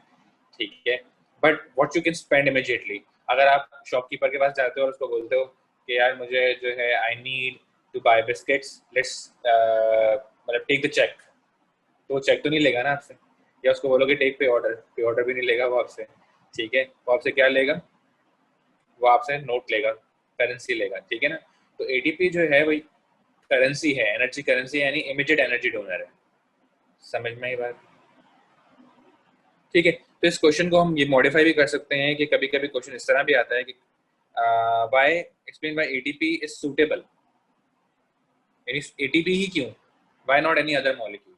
ठीक है. But what you can spend immediately, अगर आप शॉपकीपर के पास जाते हो और उसको बोलते हो कि यार मुझे जो है I need to buy biscuits, let's मतलब टेक द चेक, तो वो चेक तो नहीं लेगा ना आपसे. या उसको बोलोगे टेक पे ऑर्डर भी नहीं लेगा वो आपसे, ठीक है. वो आपसे क्या लेगा? वो आपसे नोट लेगा, करेंसी लेगा, ठीक है ना. तो ATP जो है वही करेंसी है, एनर्जी करेंसी, यानी इमीडिएट एनर्जी डोनर है. समझ में आई बात? ठीक है. तो इस क्वेश्चन को हम ये मॉडिफाई भी कर सकते हैं कि कभी कभी क्वेश्चन इस तरह भी आता है कि why explain why ATP is suitable, यानी ATP ही क्यों, why not any other molecule.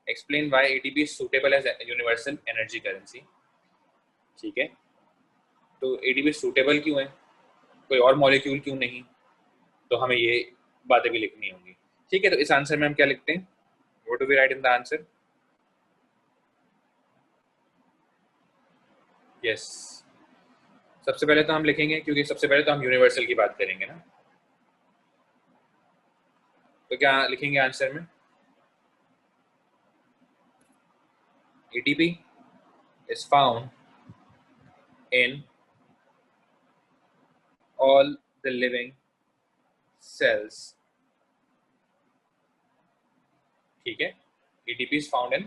Explain why ATP is suitable as a universal energy currency. ठीक है, तो ATP suitable क्यों है, कोई और मॉलिक्यूल क्यों नहीं? तो हमें ये बातें भी लिखनी होंगी, ठीक है. तो इस आंसर में हम क्या लिखते हैं? What do we write in the answer? Yes, सबसे पहले तो हम लिखेंगे, क्योंकि सबसे पहले तो हम यूनिवर्सल की बात करेंगे ना, तो क्या लिखेंगे आंसर में? ATP is found in all the living cells, ठीक है. ATP is found in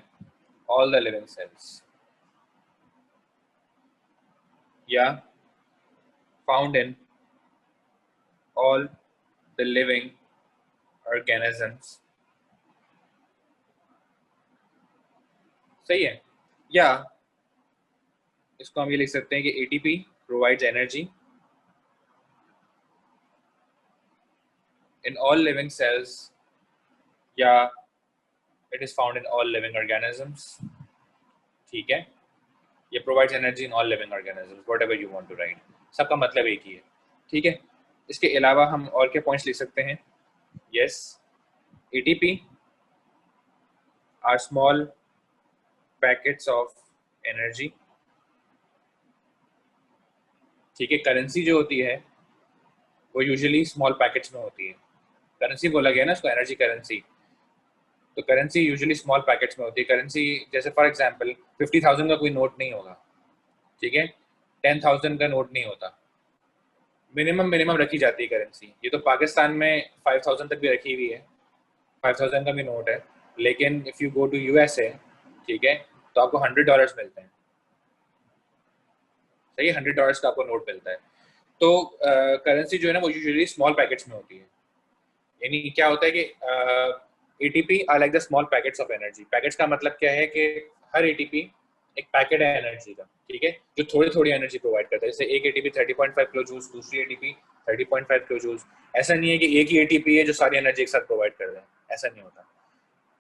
all the living cells, या found in all the living organisms. सही है. या इसको हम ये लिख सकते हैं कि ATP provides energy in all living cells, या it is found in all living organisms, ठीक है. ये provides energy in all living organisms, whatever you want to write, सबका मतलब एक ही है, ठीक है. इसके अलावा हम और क्या पॉइंट्स लिख सकते हैं? Yes, ATP are small packets of energy. ठीक है, करेंसी जो होती है वो यूजुअली स्मॉल पैकेट्स में होती है। करेंसी बोला गया ना इसको, एनर्जी करेंसी, तो करेंसी यूजुअली स्मॉल पैकेट्स में होती है। करेंसी जैसे फॉर एग्जांपल 50,000 का कोई नोट नहीं होगा, ठीक है, 10,000 का नोट नहीं होता, मिनिमम रखी जाती है करेंसी। ये तो पाकिस्तान में 5,000 तक भी रखी हुई है, 5,000 का भी नोट है, लेकिन if you go to USA, ठीक है, तो आपको $100 मिलते हैं, सही है, $100 का आपको नोट मिलता है। तो करेंसी जो है ना वो यूजुअली स्मॉल पैकेट्स में होती है। यानी क्या होता है कि ATP are like the small packets of energy. Packets का मतलब क्या है कि हर एटीपी एक पैकेट है एनर्जी का, ठीक है, जो थोड़ी थोड़ी एनर्जी प्रोवाइड करता है। जैसे एक एटीपी 30.5 किलो जूल्स, दूसरी एटीपी 30.5 किलो जूल्स। ऐसा नहीं है कि एक ही एटीपी है जो सारी एनर्जी एक साथ प्रोवाइड कर रहे हैं, ऐसा नहीं होता,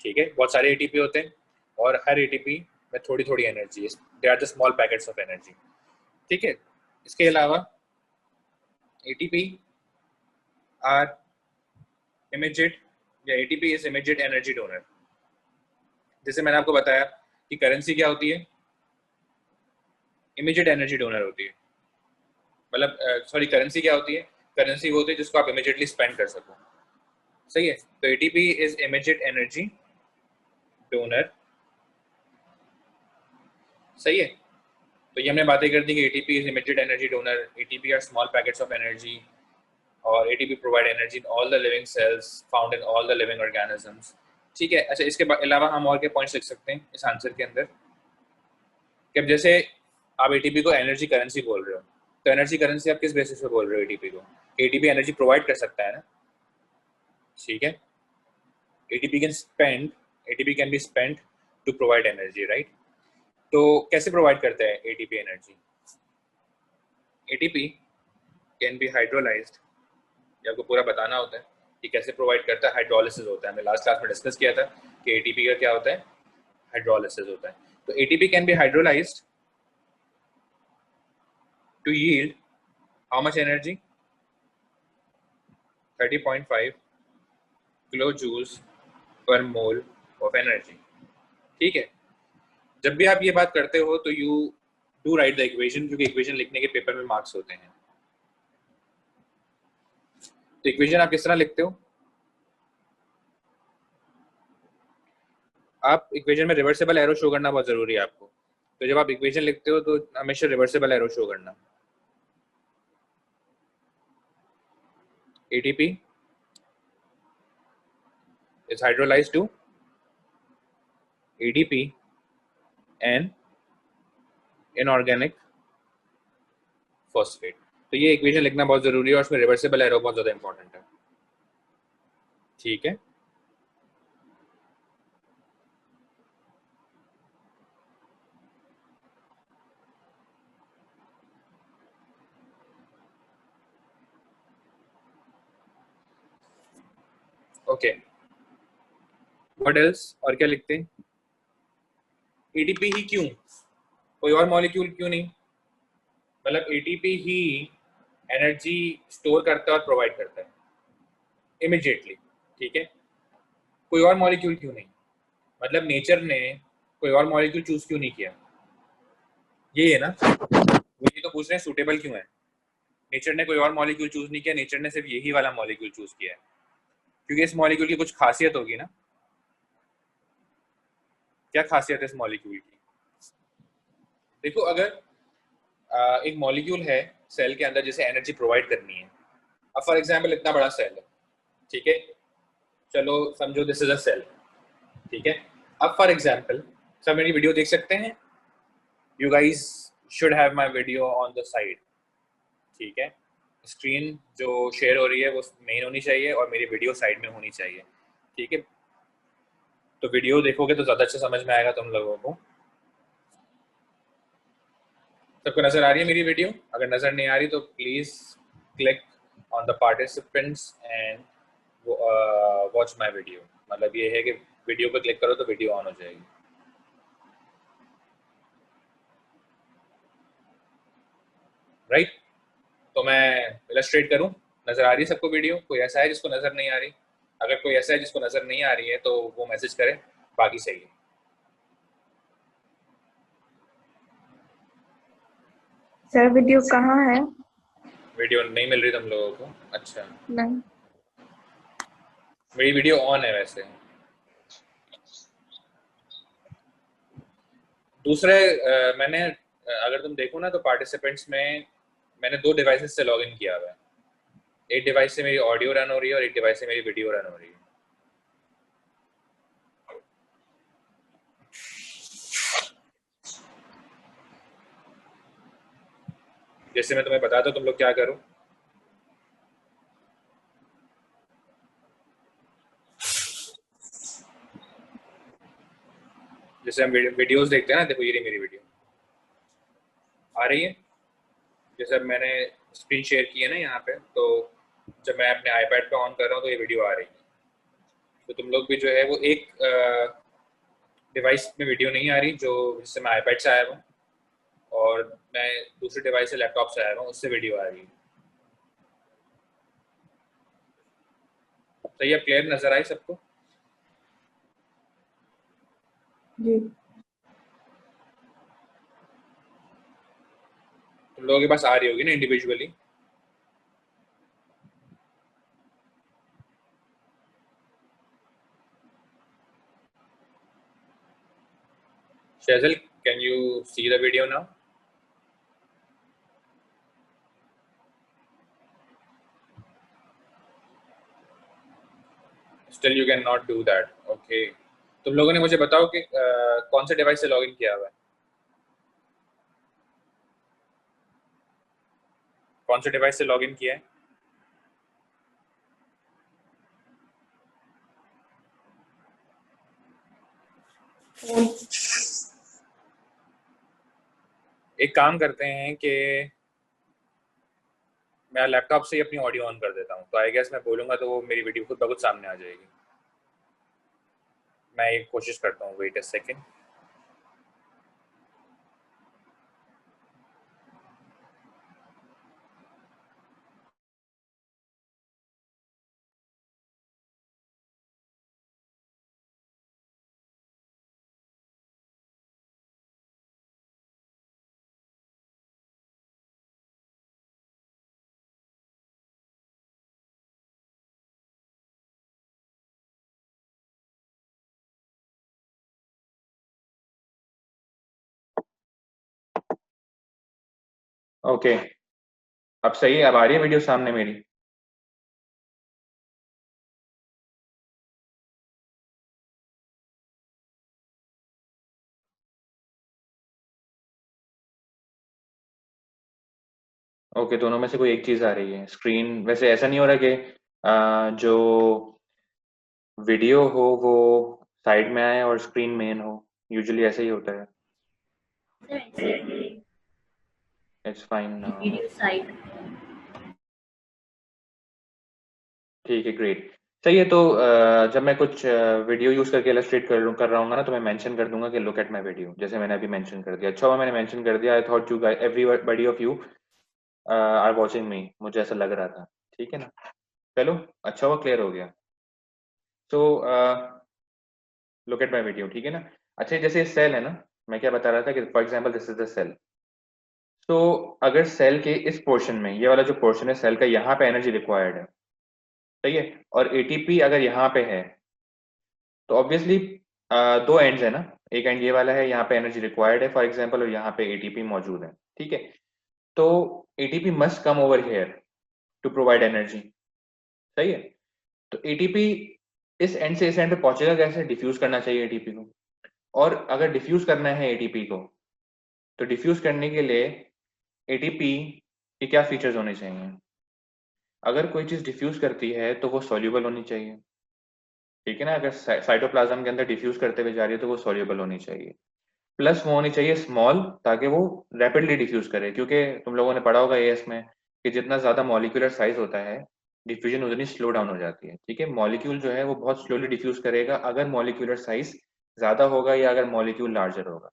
ठीक है, बहुत सारे एटीपी होते हैं और हर एटीपी में थोड़ी थोड़ी एनर्जी है। They are the small packets of energy, ठीक है। इसके अलावा एटीपी आर इमीडिएट या ATP is immediate energy donor. जैसे मैंने आपको बताया कि करेंसी क्या होती है, इमीडिएट एनर्जी डोनर होती है। मतलब सॉरी, करेंसी क्या होती है, करेंसी वो होती है जिसको आप इमीडिएटली स्पेंड कर सको, सही है। तो ATP is immediate energy donor, सही है। तो ये हमने बातें कर दी कि ATP is immediate energy donor, ATP are small packets of energy, और ATP provide energy in all the living cells found in all the living organisms, ठीक है। अच्छा, इसके अलावा हम और क्या पॉइंट्स लिख सकते हैं इस आंसर के अंदर कि अब जैसे आप एटीपी को एनर्जी करेंसी बोल रहे हो, तो एनर्जी करेंसी आप किस बेसिस पे बोल रहे हो एटीपी को? एटीपी एनर्जी प्रोवाइड कर सकता है ना, ठीक है। ATP can be spent to provide energy, right. तो कैसे प्रोवाइड करता है ATP energy? ATP can be hydrolysed, ये आपको पूरा बताना होता है कि कैसे प्रोवाइड करता है। हाइड्रोलिसिस होता है, हमने लास्ट क्लास में डिस्कस किया था कि एटीपी का क्या होता है, हाइड्रोलिसिस होता है। तो ATP can be hydrolysed to yield how much energy? 30.5 kilojoules per mole of energy, ठीक है। जब भी आप ये बात करते हो तो you do write the equation, क्योंकि इक्वेशन लिखने के पेपर में मार्क्स होते हैं। तो इक्वेशन आप किस तरह लिखते हो? आप इक्वेशन में रिवर्सिबल एरो शो करना बहुत जरूरी है आपको। तो जब आप इक्वेशन लिखते हो तो हमेशा रिवर्सिबल एरो शो करना। ATP is hydrolyzed to ADP and inorganic phosphate। तो ये इक्वेशन लिखना बहुत जरूरी है और उसमें रिवर्सिबल एरो बहुत ज्यादा इंपॉर्टेंट है, ठीक है। ओके, व्हाट एल्स, और क्या लिखते हैं? एटीपी ही क्यों, कोई और मॉलिक्यूल क्यों नहीं? मतलब एटीपी ही एनर्जी स्टोर करता है और प्रोवाइड करता है इमीडिएटली, ठीक है। कोई और मॉलिक्यूल क्यों नहीं? मतलब नेचर ने कोई और मॉलिक्यूल चूज क्यों नहीं किया? ये है ना, वो ये तो पूछ रहे हैं सूटेबल क्यों है। नेचर ने कोई और मॉलिक्यूल चूज नहीं किया, नेचर ने सिर्फ यही वाला मॉलिक्यूल चूज किया है, क्योंकि इस मॉलिक्यूल की कुछ खासियत होगी ना। क्या खासियत है इस मॉलिक्यूल की? देखो, अगर एक मॉलिक्यूल है सेल के अंदर जिसे एनर्जी प्रोवाइड करनी है, अब फॉर एग्जांपल इतना बड़ा सेल है, ठीक है, चलो समझो दिस इज अ सेल, ठीक है। अब फॉर एग्जांपल सब मेरी वीडियो देख सकते हैं, you guys should have my video on the side, ठीक है। स्क्रीन जो शेयर हो रही है वो मेन होनी चाहिए और मेरी वीडियो साइड में होनी चाहिए, ठीक है। तो वीडियो देखोगे तो ज्यादा अच्छा समझ में आएगा तुम लोगों को। सबको नजर आ रही है मेरी वीडियो? अगर नजर नहीं आ रही तो please click on the participants and watch my video. मतलब ये है कि वीडियो पे क्लिक करो तो वीडियो ऑन हो जाएगी, राइट। तो मैं इलस्ट्रेट करूं, नजर आ रही है सबको वीडियो? कोई ऐसा है जिसको नजर नहीं आ रही? अगर कोई ऐसा है जिसको नजर नहीं आ रही है तो वो मैसेज करे, बाकी सही है। सर वीडियो कहाँ है? वीडियो नहीं मिल रही तुम लोगों को? अच्छा, नहीं। मेरी वीडियो ऑन है वैसे। दूसरे मैंने अगर तुम देखो ना तो पार्टिसिपेंट्स में मैंने 2 डिवाइसेस से लॉगिन किया हुआ है। एक डिवाइस से मेरी ऑडियो रन हो रही है और एक डिवाइस से मेरी वीडियो रन हो रही है। जैसे मैं तुम्हें बताता हूँ, तुम लोग क्या करो, जैसे हम वीडियोस देखते हैं ना, देखो ये रही मेरी वीडियो आ रही है। जैसे अब मैंने स्क्रीन शेयर की है ना यहाँ पे, तो जब मैं अपने आईपैड पे ऑन कर रहा हूँ तो ये वीडियो आ रही है। तो तुम लोग भी जो है वो एक डिवाइस में वीडियो नहीं आ रही जो जिससे मैं आईपैड से आया हूँ, और मैं दूसरे डिवाइस से लैपटॉप से आया हूँ, उससे वीडियो आ रही है। तो ये क्लियर नजर आई सबको? जी। तुम लोगों के पास आ रही होगी ना individually? Shazal, can you see the video now? Still you cannot do that. Okay. तुम लोगों ने मुझे बताओ कि कौन से डिवाइस से लॉगिन किया हुआ है? कौन से डिवाइस से लॉगिन किया है? एक काम करते हैं कि मैं लैपटॉप से ही अपनी ऑडियो ऑन कर देता हूँ, तो आई गेस मैं बोलूँगा तो वो मेरी वीडियो खुद ब खुद सामने आ जाएगी। मैं एक कोशिश करता हूँ, वेट अ सेकेंड। ओके, अब सही है? अब आ रही है वीडियो सामने मेरी? ओके, दोनों में से कोई एक चीज आ रही है। स्क्रीन वैसे ऐसा नहीं हो रहा कि जो वीडियो हो वो साइड में आए और स्क्रीन मेन हो। यूजुअली ऐसा ही होता है। It's fine now. Video side. ठीक है, ग्रेट। सही है। तो जब मैं कुछ वीडियो यूज करके इलस्ट्रेट कर रहा हूँ ना, तो मैं मेंशन कर दूंगा कि लुक एट माय वीडियो, जैसे मैंने अभी मेंशन कर दिया। अच्छा हुआ मैंने मेंशन कर दिया। I thought you guys, everybody of you are watching me, मुझे ऐसा लग रहा था। ठीक है ना? चलो, अच्छा हुआ क्लियर हो गया। तो लुक एट माय वीडियो, ठीक है ना? अच्छा, जैसे सेल है ना, मैं क्या बता रहा था कि for example this is the cell. तो अगर सेल के इस पोर्शन में, ये वाला जो पोर्शन है सेल का, यहाँ पे एनर्जी रिक्वायर्ड है, सही है, और एटीपी अगर यहाँ पे है, तो ऑब्वियसली दो एंड्स है ना। एक एंड ये वाला है, यहाँ पे एनर्जी रिक्वायर्ड है फॉर एग्जांपल, और यहाँ पे एटीपी मौजूद है। ठीक है, तो ATP must come over here to provide energy. सही है। तो एटीपी इस एंड से इस एंड पे पहुंचेगा कैसे? डिफ्यूज करना चाहिए एटीपी को। और अगर डिफ्यूज करना है एटीपी को, तो डिफ्यूज करने के लिए एटीपी के क्या फीचर्स होने चाहिए? अगर कोई चीज डिफ्यूज करती है तो वो सॉल्यूबल होनी चाहिए। ठीक है ना? अगर साइटोप्लाज्म के अंदर डिफ्यूज करते हुए जा रही है तो वो सॉल्यूबल होनी चाहिए। प्लस वो होनी चाहिए स्मॉल, ताकि वो रैपिडली डिफ्यूज करे। क्योंकि तुम लोगों ने पढ़ा होगा एएस में कि जितना ज्यादा मॉलिक्यूलर साइज होता है, डिफ्यूजन उतनी स्लो डाउन हो जाती है। ठीक है, मॉलिक्यूल जो है वो बहुत स्लोली डिफ्यूज करेगा अगर मॉलिक्यूलर साइज ज्यादा होगा या अगर मॉलिक्यूल लार्जर होगा।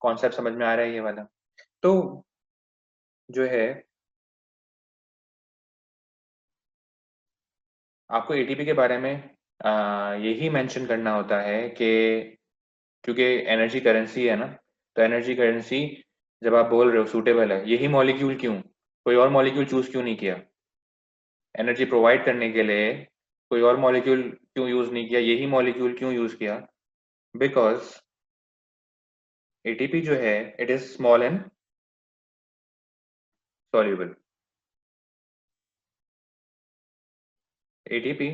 कॉन्सेप्ट समझ में आ रहा है ये वाला? तो जो है, आपको एटीपी के बारे में यही मेंशन करना होता है कि क्योंकि एनर्जी करेंसी है ना, तो एनर्जी करेंसी जब आप बोल रहे हो सूटेबल है, यही मॉलिक्यूल क्यों, कोई और मॉलिक्यूल चूज क्यों नहीं किया? एनर्जी प्रोवाइड करने के लिए कोई और मॉलिक्यूल क्यों यूज नहीं किया, यही मॉलिक्यूल क्यों यूज किया? बिकॉज एटीपी जो है it is small and soluble. ATP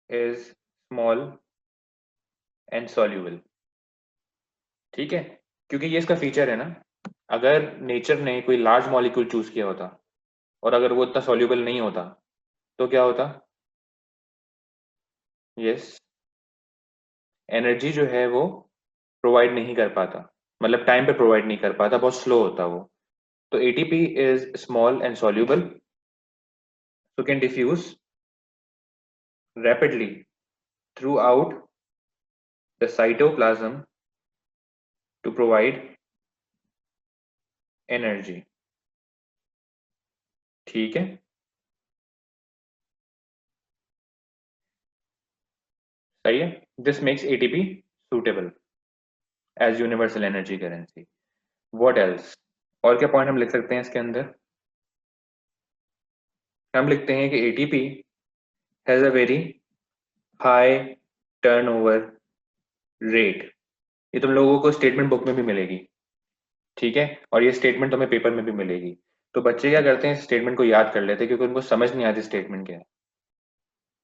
is small and soluble. ठीक है, क्योंकि ये इसका फीचर है ना। अगर नेचर ने कोई लार्ज मॉलिक्यूल चूज किया होता और अगर वो इतना सॉल्यूबल नहीं होता तो क्या होता? यस, एनर्जी जो है वो प्रोवाइड नहीं कर पाता, मतलब टाइम पे प्रोवाइड नहीं कर पाता, बहुत स्लो होता वो। तो ATP is small and soluble, so can diffuse rapidly throughout the cytoplasm to provide energy. ठीक है, सही है। This makes ATP suitable as universal energy currency. What else? और क्या पॉइंट हम लिख सकते हैं इसके अंदर? हम लिखते हैं कि ATP has a very high turnover rate. ये तुम लोगों को स्टेटमेंट बुक में भी मिलेगी, ठीक है, और ये स्टेटमेंट तुम्हें पेपर में भी मिलेगी। तो बच्चे क्या करते हैं, स्टेटमेंट को याद कर लेते हैं क्योंकि उनको समझ नहीं आती स्टेटमेंट क्या है।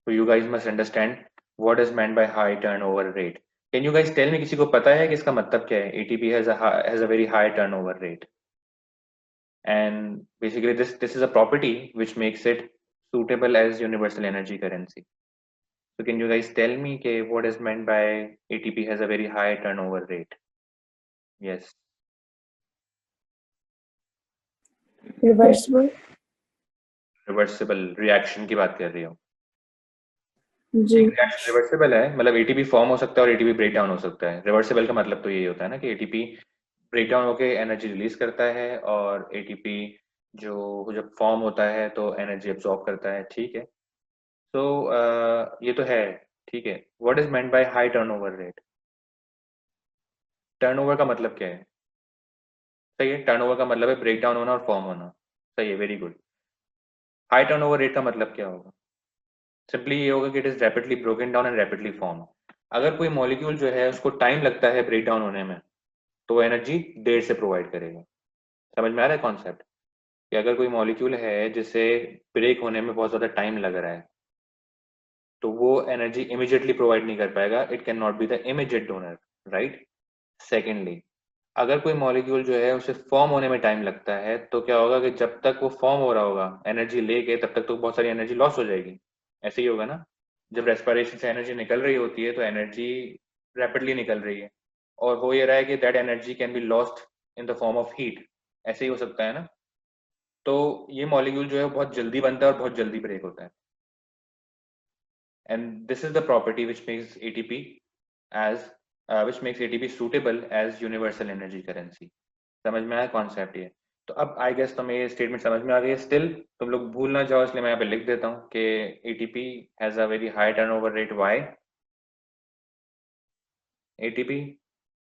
तो you guys must understand what is meant by high turnover rate. Can you guys tell me, किसी को पता है कि इसका मतलब क्या है? ATP has a very high turnover rate, and basically this is a property which makes it suitable as universal energy currency. So can you guys tell me what is meant by ATP has a very high turnover rate? Yes. Reversible. Reversible reaction की बात कर रही हो? जी। एक reaction reversible है, मतलब ATP form हो सकता है और एटीपी ब्रेक डाउन हो सकता है। रिवर्सिबल का मतलब तो यही होता है ना कि एटीपी ब्रेक डाउन होकर एनर्जी रिलीज करता है और एटीपी जो जब फॉर्म होता है तो एनर्जी एब्जॉर्ब करता है, ठीक है। तो ये तो है, ठीक है। What is meant by high turnover rate? Turnover का मतलब क्या है? सही है, टर्नओवर का मतलब है ब्रेक डाउन होना और फॉर्म होना। सही है, very good. High turnover rate का मतलब क्या होगा? सिंपली ये होगा कि it is rapidly broken down and rapidly form. अगर कोई मॉलिक्यूल जो है उसको टाइम लगता है ब्रेक डाउन होने में तो वो एनर्जी देर से प्रोवाइड करेगा। समझ में आ रहा है कॉन्सेप्ट? कि अगर कोई मॉलिक्यूल है जिसे ब्रेक होने में बहुत ज्यादा टाइम लग रहा है तो वो एनर्जी इमीडिएटली प्रोवाइड नहीं कर पाएगा, it can not be the immediate donor, right. Secondly, अगर कोई मॉलिक्यूल जो है उसे फॉर्म होने में टाइम लगता है तो क्या होगा कि जब तक वो फॉर्म हो रहा होगा एनर्जी लेके तब तक तो बहुत सारी एनर्जी लॉस हो जाएगी। ऐसे ही होगा ना, जब रेस्पिरेशन से एनर्जी निकल रही होती है तो एनर्जी रैपिडली निकल रही है और हो ये रहा है कि that energy can be lost in the form of heat. ऐसे ही हो सकता है ना। तो ये मॉलिक्यूल जो है बहुत जल्दी बनता है और बहुत जल्दी ब्रेक होता है, and this is the property which makes ATP as which makes ATP suitable as universal energy currency. समझ में आया कॉन्सेप्ट ये? तो अब आई गेस तुम्हें ये स्टेटमेंट समझ में आ गई है। स्टिल तुम लोग भूल ना जाओ इसलिए मैं यहाँ पे लिख देता हूँ कि ATP has a very high turnover rate. Why? ATP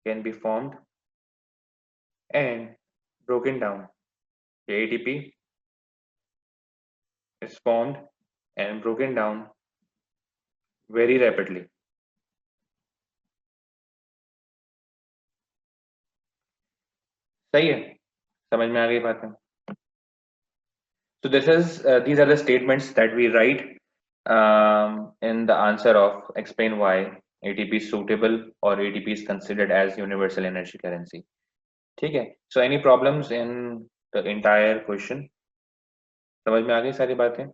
can be formed and broken down. ATP is formed and broken down very rapidly. सही है, समझ में आ गई बात है? So these are the statements that we write in the answer of explain why ATP is suitable or ATP is considered as universal energy currency. ठीक है? So any problems in the entire question? समझ में आ गई सारी बातें?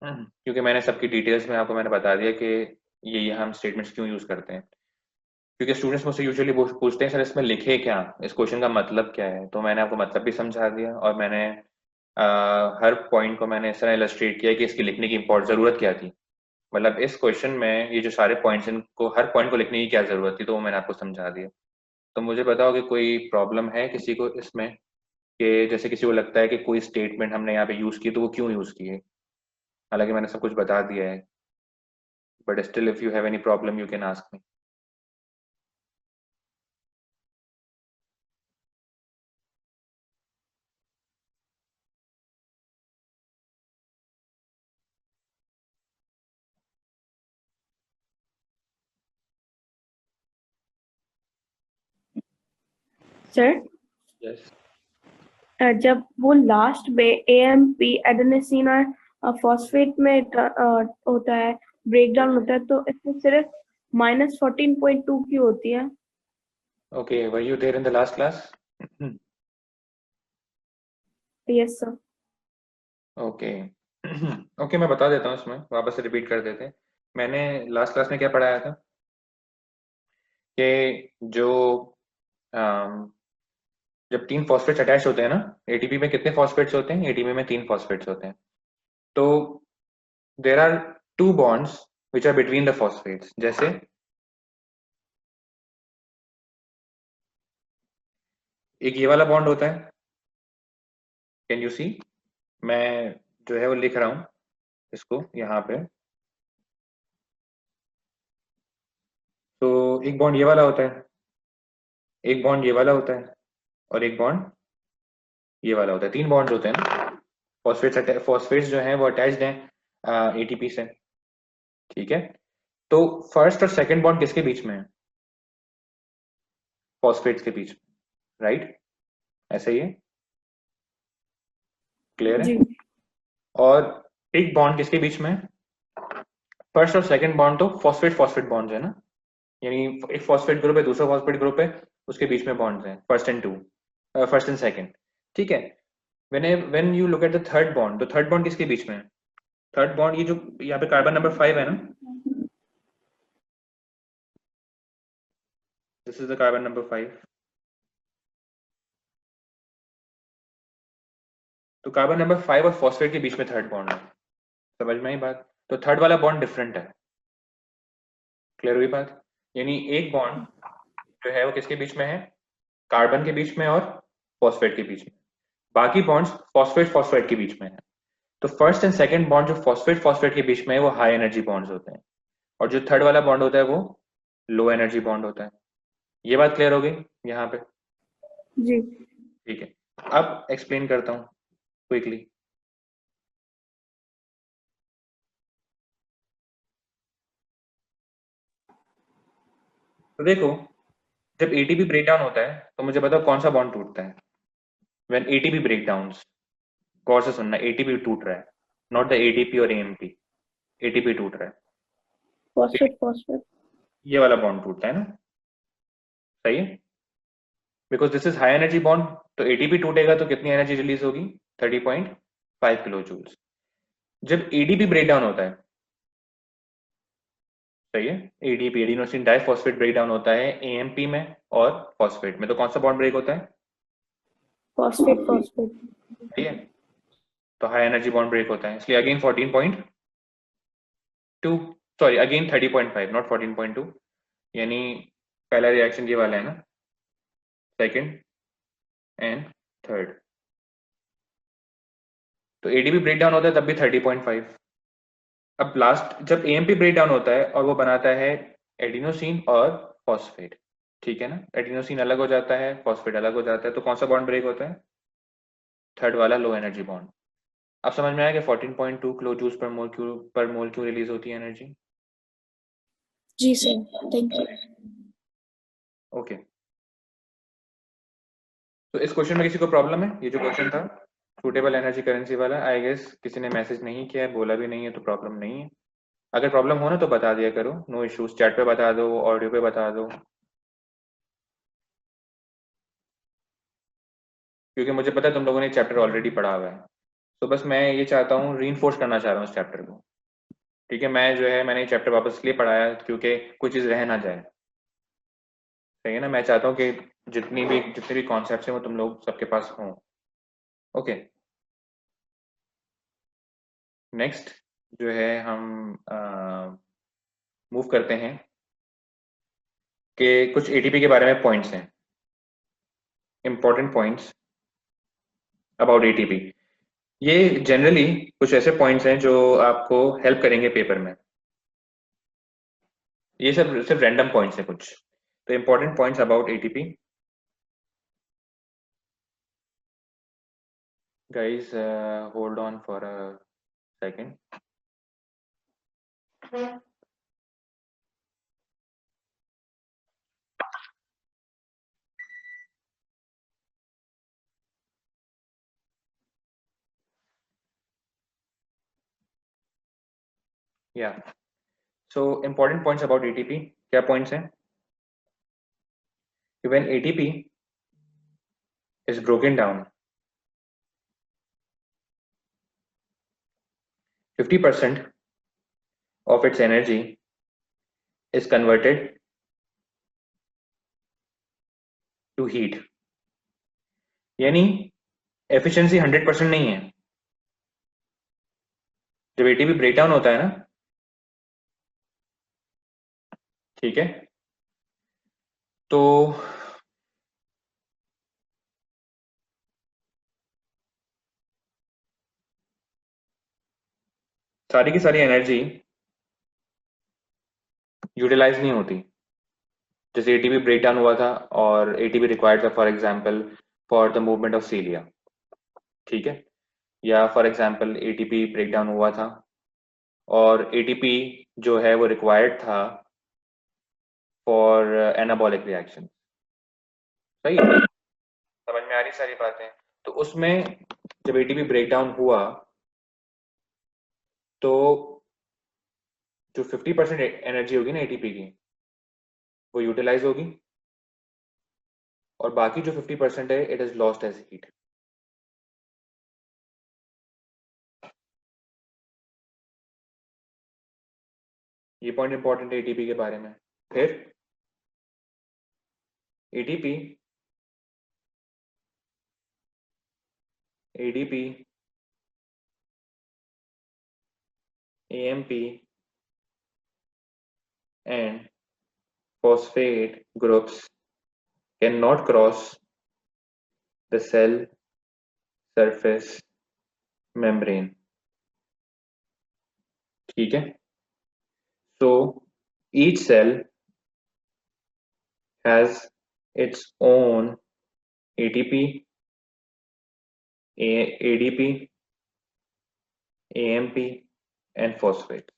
क्योंकि मैंने सबकी डिटेल्स में आपको मैंने बता दिया कि ये हम स्टेटमेंट्स क्यों यूज करते हैं। क्योंकि स्टूडेंट्स मुझसे यूजुअली पूछते हैं सर इसमें लिखे क्या, इस क्वेश्चन का मतलब क्या है, तो मैंने आपको मतलब भी समझा दिया और मैंने हर पॉइंट को मैंने इस तरह इलस्ट्रेट किया कि इसकी लिखने की जरूरत क्या थी। मतलब इस क्वेश्चन में ये जो सारे पॉइंट्स इनको हर पॉइंट को लिखने की क्या जरूरत थी तो वो मैंने आपको समझा दिया। तो मुझे बताओ कि कोई प्रॉब्लम है किसी को इसमें, कि जैसे किसी को लगता है कि कोई स्टेटमेंट हमने यहाँ पे यूज की तो वो क्यों यूज की है, हालांकि मैंने सब कुछ बता दिया है। but still if you have any problem you can ask me. Sir Yes. जब वो लास्ट में AMP एडेनिसिन और फॉस्फेट में होता है, ब्रेकडाउन होता है, तो इसमें सिर्फ -14.2 की होती है. Okay, were you there in the last class? Yes sir. Okay okay, मैं बता देता हूँ, इसमें वापस से रिपीट कर देते हैं. मैंने लास्ट क्लास में क्या पढ़ाया था कि जो जब 3 फॉस्फेट्स अटैच होते हैं ना, एटीपी में कितने फॉस्फेट्स होते हैं? एटीपी में 3 फॉस्फेट्स होते हैं. तो there are 2 bonds which are between the phosphates. जैसे एक ये वाला बॉन्ड होता है, कैन यू सी? मैं जो है वो लिख रहा हूं इसको यहाँ पे. तो एक बॉन्ड ये वाला होता है, एक बॉन्ड ये वाला होता है, और एक बॉन्ड ये वाला होता है. 3 बॉन्ड्स होते हैं ना. फॉस्फेट्स जो हैं वो अटैच्ड हैं एटीपी से. ठीक है, तो फर्स्ट और सेकंड बॉन्ड किसके बीच में है? फॉस्फेट्स के बीच में, राइट? ऐसा ही है, क्लियर है? जी. और एक बॉन्ड किसके बीच में है? फर्स्ट और सेकंड बॉन्ड तो फॉस्फेट फॉस्फेट बॉन्ड्स है ना, यानी एक फॉस्फेट ग्रुप है, दूसरा फॉस्फेट ग्रुप है, उसके बीच में बॉन्ड्स हैं, फर्स्ट एंड सेकंड. ठीक है. When you look at the third bond, तो थर्ड बॉन्ड किसके बीच में है? थर्ड बॉन्ड ये जो यहाँ पे कार्बन नंबर 5 है ना, this is the carbon number 5. तो कार्बन नंबर 5 और फॉस्फेट के बीच में थर्ड बॉन्ड है. समझ में आई बात? तो थर्ड वाला बॉन्ड डिफरेंट है. क्लियर हुई बात? यानी एक बॉन्ड जो है वो किसके बीच में है? कार्बन के बीच में और फॉस्फेट के बीच में. बाकी बॉन्ड्स फॉस्फेट फॉस्फेट के बीच में है. तो फर्स्ट एंड सेकंड बॉन्ड जो फॉस्फेट फॉस्फेट के बीच में है वो हाई एनर्जी बॉन्ड्स होते हैं, और जो थर्ड वाला बॉन्ड होता है वो लो एनर्जी बॉन्ड होता है. ये बात क्लियर हो गई यहाँ पे? जी. ठीक है, अब एक्सप्लेन करता हूँ क्विकली. तो देखो, जब एटीपी ब्रेक डाउन होता है तो मुझे बताओ कौन सा बॉन्ड टूटता है? व्हेन एटीपी ब्रेक डाउन्स, गौर से सुनना, एटीपी टूट रहा है, नॉट द एटीपी और एएमपी. एटीपी टूट रहा है, फॉस्फेट फॉस्फेट. ये वाला बॉन्ड टूटता है ना, सही है? Because this is high energy bond, तो एटीपी टूटेगा तो कितनी एनर्जी रिलीज होगी? 30.5 किलो जूल्स. जब एडीपी ब्रेक डाउन होता है, सही है, ADP adenosine diphosphate break down होता है एएमपी में और फॉस्फेट में, तो कौन सा बॉन्ड ब्रेक होता है? Phosphate phosphate. सही है, तो हाई एनर्जी बॉन्ड ब्रेक होता है. इसलिए अगेन 14.2, सॉरी अगेन 30.5, नॉट 14.2. यानी पहला रिएक्शन ये वाला है ना, सेकंड एंड थर्ड. तो एडीपी ब्रेक डाउन होता है तब भी 30.5. अब लास्ट जब एएमपी ब्रेक डाउन होता है और वो बनाता है एडिनोसिन और फॉस्फेट, ठीक है ना, एडिनोसिन अलग हो जाता है, फॉस्फेट अलग हो जाता है, तो कौन सा बॉन्ड ब्रेक होता है? थर्ड वाला, लो एनर्जी बॉन्ड. अब समझ में आया कि 14.2 किलो जूल्स पर मोल क्यों रिलीज होती है एनर्जी? जी सर, थैंक यू. ओके, तो इस क्वेश्चन में किसी को प्रॉब्लम है? ये जो क्वेश्चन था सूटेबल एनर्जी करेंसी वाला, आई गेस किसी ने मैसेज नहीं किया है, बोला भी नहीं है, तो प्रॉब्लम नहीं है. अगर प्रॉब्लम हो ना तो बता दिया करो, नो इश्यूज. चैट पे बता दो, ऑडियो पे बता दो, क्योंकि मुझे पता है तुम लोगों ने चैप्टर ऑलरेडी पढ़ा हुआ है. तो बस मैं ये चाहता हूँ, रीइंफोर्स करना चाह रहा हूँ इस चैप्टर को. ठीक है, मैं जो है मैंने ये चैप्टर वापस इसलिए पढ़ाया क्योंकि कोई चीज़ रह ना जाए. सही है ना? मैं चाहता हूँ कि जितने भी कॉन्सेप्ट्स हैं वो तुम लोग सबके पास हों. ओके, नेक्स्ट जो है हम मूव करते हैं कि कुछ एटीपी के बारे में पॉइंट्स हैं, इंपॉर्टेंट पॉइंट्स अबाउट एटीपी. ये जनरली कुछ ऐसे पॉइंट्स हैं जो आपको हेल्प करेंगे पेपर में. ये सब सिर्फ रैंडम पॉइंट्स है कुछ। तो important points about ATP guys, hold on for a second. Yeah, so important points about ATP, क्या points हैं? When ATP is broken down, 50% of its energy is converted to heat. यानी efficiency 100% नहीं है। जब ATP breakdown होता है ना, ठीक है, तो सारी की सारी एनर्जी यूटिलाइज नहीं होती। जैसे एटीपी ब्रेकडाउन हुआ था और एटीपी रिक्वायर्ड था for example for the movement of सीलिया, ठीक है, या फॉर एग्जांपल एटीपी ब्रेकडाउन हुआ था और एटीपी जो है वो रिक्वायर्ड था फॉर एनाबॉलिक रिएक्शन। सही है, समझ में आ रही सारी बातें। तो उसमें जब एटीपी ब्रेकडाउन हुआ तो जो 50% एनर्जी होगी ना एटीपी की वो यूटिलाइज होगी और बाकी जो 50% है it is lost as heat. ये पॉइंट इंपॉर्टेंट है एटीपी के बारे में। फिर ATP, ADP, AMP and phosphate groups cannot cross the cell surface membrane, ठीक है। So each cell has its own ATP, ADP, AMP and phosphate।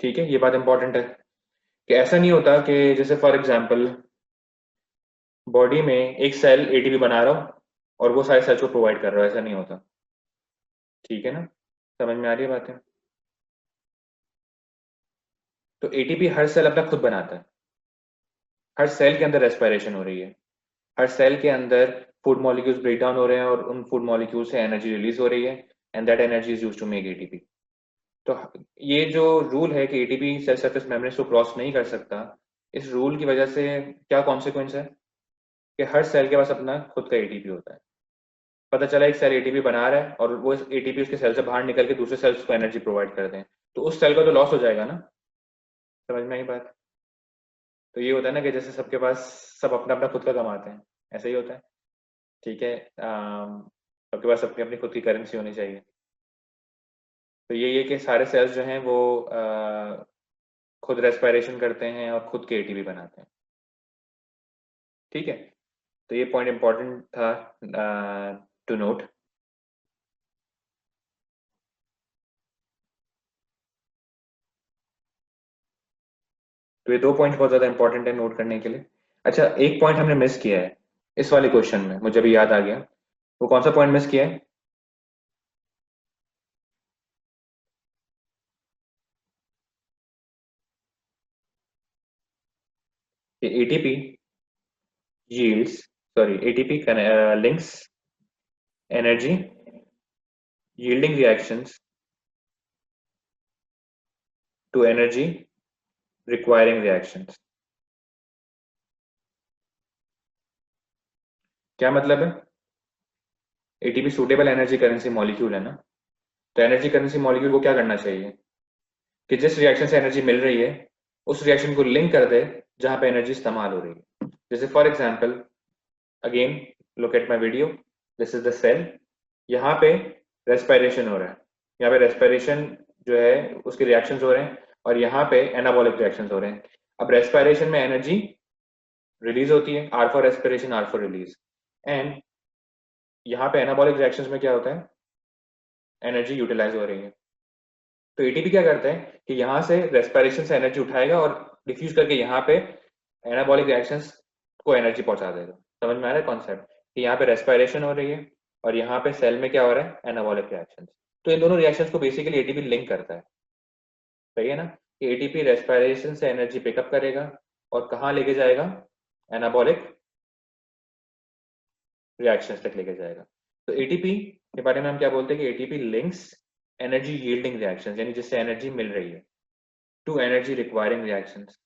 ठीक है, ये बात इंपॉर्टेंट है कि ऐसा नहीं होता कि जैसे फॉर एग्जांपल बॉडी में एक सेल एटीपी बना रहा हो और वो सारे सेल्स को प्रोवाइड कर रहा हो, ऐसा नहीं होता। ठीक है ना, समझ में आ रही है बातें। तो एटीपी हर सेल अपना खुद बनाता है, हर सेल के अंदर रेस्पिरेशन हो रही है, हर सेल के अंदर फूड मॉलिक्यूल्स ब्रेक डाउन हो रहे हैं और उन फूड मॉलिक्यूल से एनर्जी रिलीज हो रही है and that energy is used to make ATP. तो ये जो रूल है कि एटीपी सेल सरफेस मेम्ब्रेन को क्रॉस नहीं कर सकता, इस रूल की वजह से क्या कॉन्सिक्वेंस है कि हर सेल के पास अपना खुद का एटीपी होता है। पता चला एक सेल एटीपी बना रहा है और वो एटीपी उसके सेल से बाहर निकल के दूसरे सेल्स को एनर्जी प्रोवाइड कर दें, तो उस सेल का तो लॉस हो जाएगा ना। समझ में आई बात। तो ये होता है ना कि जैसे सबके पास सब अपना अपना खुद का कमाते हैं, ऐसा ही होता है। ठीक है, सबके पास अपनी अपनी खुद की करेंसी होनी चाहिए। तो ये कि सारे सेल्स जो हैं वो खुद रेस्पिरेशन करते हैं और खुद के एटीपी बनाते हैं। ठीक है, तो ये पॉइंट इंपॉर्टेंट था टू नोट। तो ये दो पॉइंट बहुत ज्यादा इंपॉर्टेंट है नोट करने के लिए। अच्छा, एक पॉइंट हमने मिस किया है इस वाले क्वेश्चन में, मुझे अभी याद आ गया। वो कौन सा पॉइंट मिस किया है? कि ATP yields, sorry, ATP links energy yielding reactions to energy requiring reactions। क्या मतलब है? ATP suitable energy currency molecule है ना, तो एनर्जी करेंसी मॉलिक्यूल को क्या करना चाहिए कि जिस रिएक्शन से एनर्जी मिल रही है उस रिएक्शन को लिंक कर दे जहां पे एनर्जी इस्तेमाल हो रही है। जैसे for example, again look at my video, this is the cell, यहाँ पे रेस्पिरेशन हो रहा है, यहाँ पे रेस्पिरेशन जो है उसके रिएक्शंस हो रहे हैं और यहाँ पे एनाबॉलिक रिएक्शंस हो रहे हैं। अब रेस्पिरेशन में एनर्जी रिलीज होती है, R for respiration, R for release, and यहाँ पे एनाबॉलिक रिएक्शंस में क्या होता है, एनर्जी यूटिलाइज हो रही है। तो एटीपी क्या करता है कि यहाँ से रेस्पिरेशन से एनर्जी उठाएगा और डिफ्यूज करके यहाँ पे एनाबॉलिक रिएक्शंस को एनर्जी पहुंचा देगा। समझ में आ रहा है कॉन्सेप्ट कि यहाँ पे रेस्पिरेशन हो रही है और यहाँ पे सेल में क्या हो रहा है, एनाबॉलिक रिएक्शंस। तो इन दोनों रिएक्शंस को बेसिकली एटीपी लिंक करता है, सही है ना, कि एटीपी रेस्पिरेशन से एनर्जी पिकअप करेगा और कहाँ लेके जाएगा, एनाबॉलिक रिएक्शंस तक लेके जाएगा। तो एटीपी के बारे में हम क्या बोलते हैं कि ATP links energy yielding reactions, यानी जिससे एनर्जी मिल रही है, टू एनर्जी रिक्वायरिंग रिएक्शंस,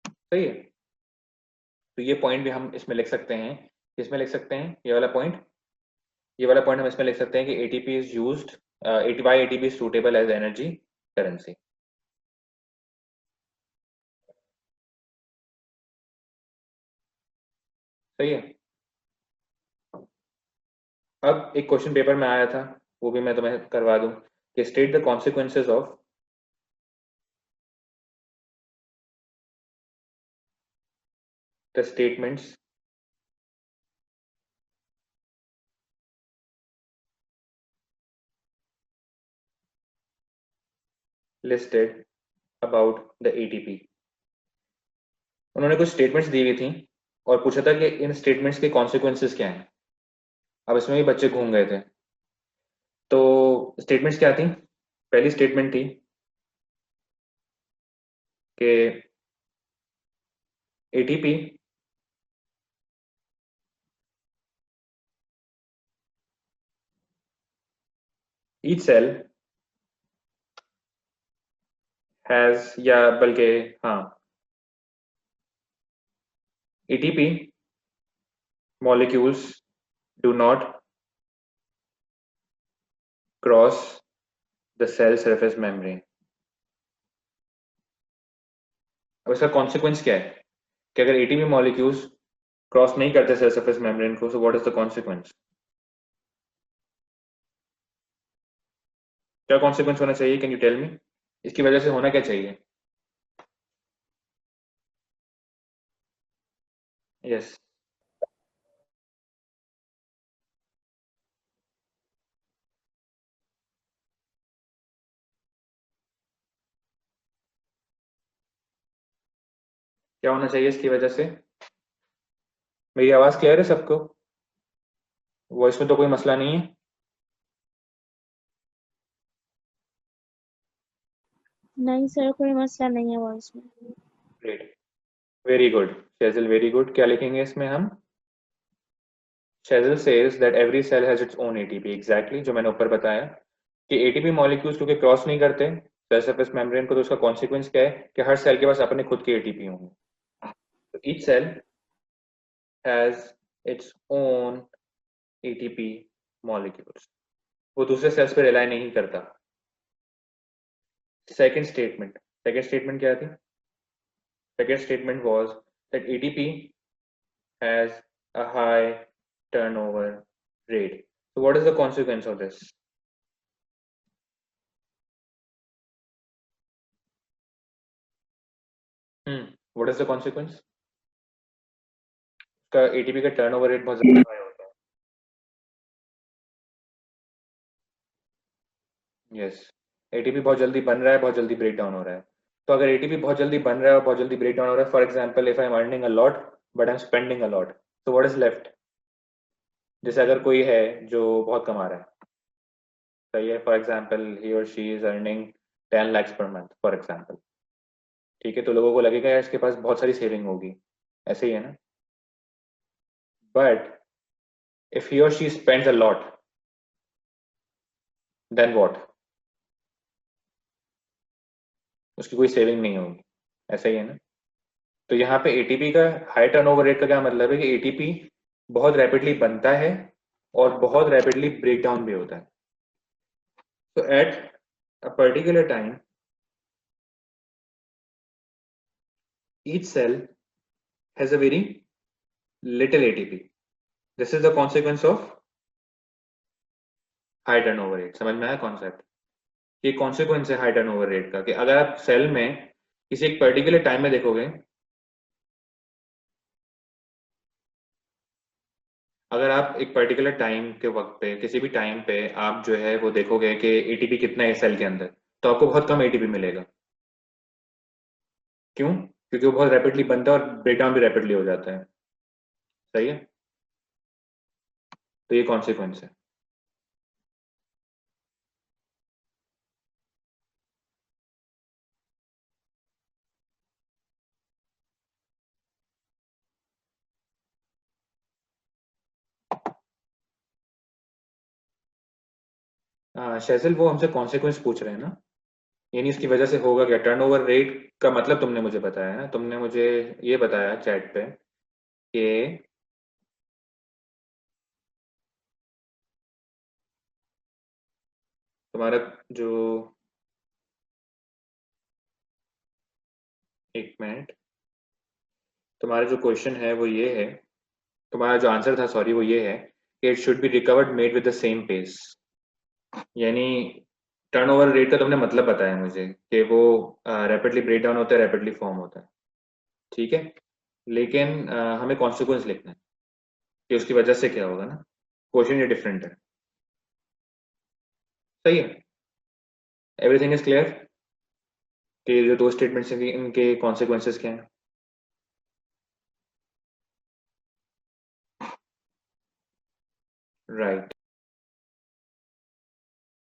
सही है। तो ये पॉइंट भी हम इसमें लिख सकते हैं, इसमें लिख सकते हैं ये वाला पॉइंट, ये वाला पॉइंट हम इसमें लिख सकते हैं कि ATP is used, ATP is suitable as energy currency. सही है। अब एक क्वेश्चन पेपर में आया था, वो भी मैं तुम्हें करवा दूं कि state the consequences of the statements listed about the ATP. उन्होंने कुछ स्टेटमेंट्स दी हुई थी और पूछा था कि इन स्टेटमेंट्स के कॉन्सिक्वेंसेज क्या हैं। अब इसमें भी बच्चे घूम गए थे। तो स्टेटमेंट्स क्या थी, पहली स्टेटमेंट थी कि एटीपी each cell has, या बल्कि हाँ, ATP molecules do not cross the cell surface membrane। अब इसका कॉन्सिक्वेंस क्या है कि अगर ATP molecules क्रॉस नहीं करते सेल सरफेस मेम्ब्रेन को, सो व्हाट इज द कॉन्सिक्वेंस, क्या कॉन्सिक्वेंस होना चाहिए, कैन यू टेल मी, इसकी वजह से होना क्या चाहिए। यस, क्या होना चाहिए इसकी वजह से। मेरी आवाज क्लियर है सबको, वॉइस में तो कोई मसला नहीं है। नहीं सर, कोई मसला नहीं है वॉइस में। Great, very good Shejil, very good. क्या लिखेंगे इसमें हम, Shejil says that every cell has its own ATP, exactly जो मैंने ऊपर बताया कि एटीपी मॉलिक्यूल्स क्योंकि क्रॉस नहीं करते सेल सरफेस मेम्ब्रेन को, तो उसका कॉन्सिक्वेंस क्या है कि हर सेल के पास अपने खुद के एटीपी होंगे। तो each cell has its own ATP molecules, वो दूसरे सेल्स पे रिलाई नहीं करता। सेकंड स्टेटमेंट क्या थी, second statement was that ATP has a high turnover rate। So what is the consequence of this? What is the consequence? का ATP का turnover rate बहुत ज्यादा हाई होता है। यस, एटीपी बहुत जल्दी बन रहा है, बहुत जल्दी ब्रेक डाउन हो रहा है। तो अगर एटीपी बहुत जल्दी बन रहा है और बहुत जल्दी ब्रेक डाउन हो रहा है, for example if I am earning a lot but I am spending a lot, so what is left. जैसे अगर कोई है जो बहुत कमा रहा है, सही है, फॉर एग्जांपल ही और she is earning 10 lakhs per month for example, ठीक है, तो लोगों को लगेगा यार इसके पास बहुत सारी सेविंग होगी, ऐसे ही है ना। But if he or she spends a lot, then what, उसकी कोई सेविंग नहीं होगी, ऐसा ही है ना। तो यहाँ पे एटीपी का हाई टर्नओवर रेट का क्या मतलब है कि एटीपी बहुत रैपिडली बनता है और बहुत रैपिडली ब्रेक डाउन भी होता है। तो at a particular time each cell has a very little ATP. This is the consequence of high turnover rate. समझ में आया कॉन्सेप्ट? ये कॉन्सिक्वेंस है हाई टर्नओवर रेट का कि अगर आप सेल में किसी एक पर्टिकुलर टाइम में देखोगे, अगर आप एक पर्टिकुलर टाइम के वक्त पे किसी भी टाइम पे आप जो है वो देखोगे कि एटीपी कितना है सेल के अंदर, तो आपको बहुत कम एटीपी मिलेगा। क्यों? क्योंकि वो बहुत रैपिडली बनता है और ब्रेकडाउन भी रैपिडली हो जाता है। सही है, तो ये कॉन्सिक्वेंस है। शैजल वो हमसे कॉन्सिक्वेंस पूछ रहे हैं ना, यानी इसकी वजह से होगा क्या? टर्नओवर रेट का मतलब तुमने मुझे बताया ना, तुमने मुझे ये बताया चैट पे कि तुम्हारा जो, एक मिनट, तुम्हारा जो क्वेश्चन है वो ये है, तुम्हारा जो आंसर था सॉरी वो ये है कि it should be recovered made with the same pace. यानी टर्नओवर रेट का तुमने मतलब बताया मुझे कि वो रैपिडली ब्रेक डाउन होता है, रैपिडली फॉर्म होता है, ठीक है। लेकिन हमें कॉन्सिक्वेंस लिखना है कि उसकी वजह से क्या होगा ना। क्वेश्चन ये डिफरेंट है। सही है, एवरीथिंग इज क्लियर कि जो दो स्टेटमेंट्स हैं इनके कॉन्सिक्वेंसेस क्या हैं? राइट।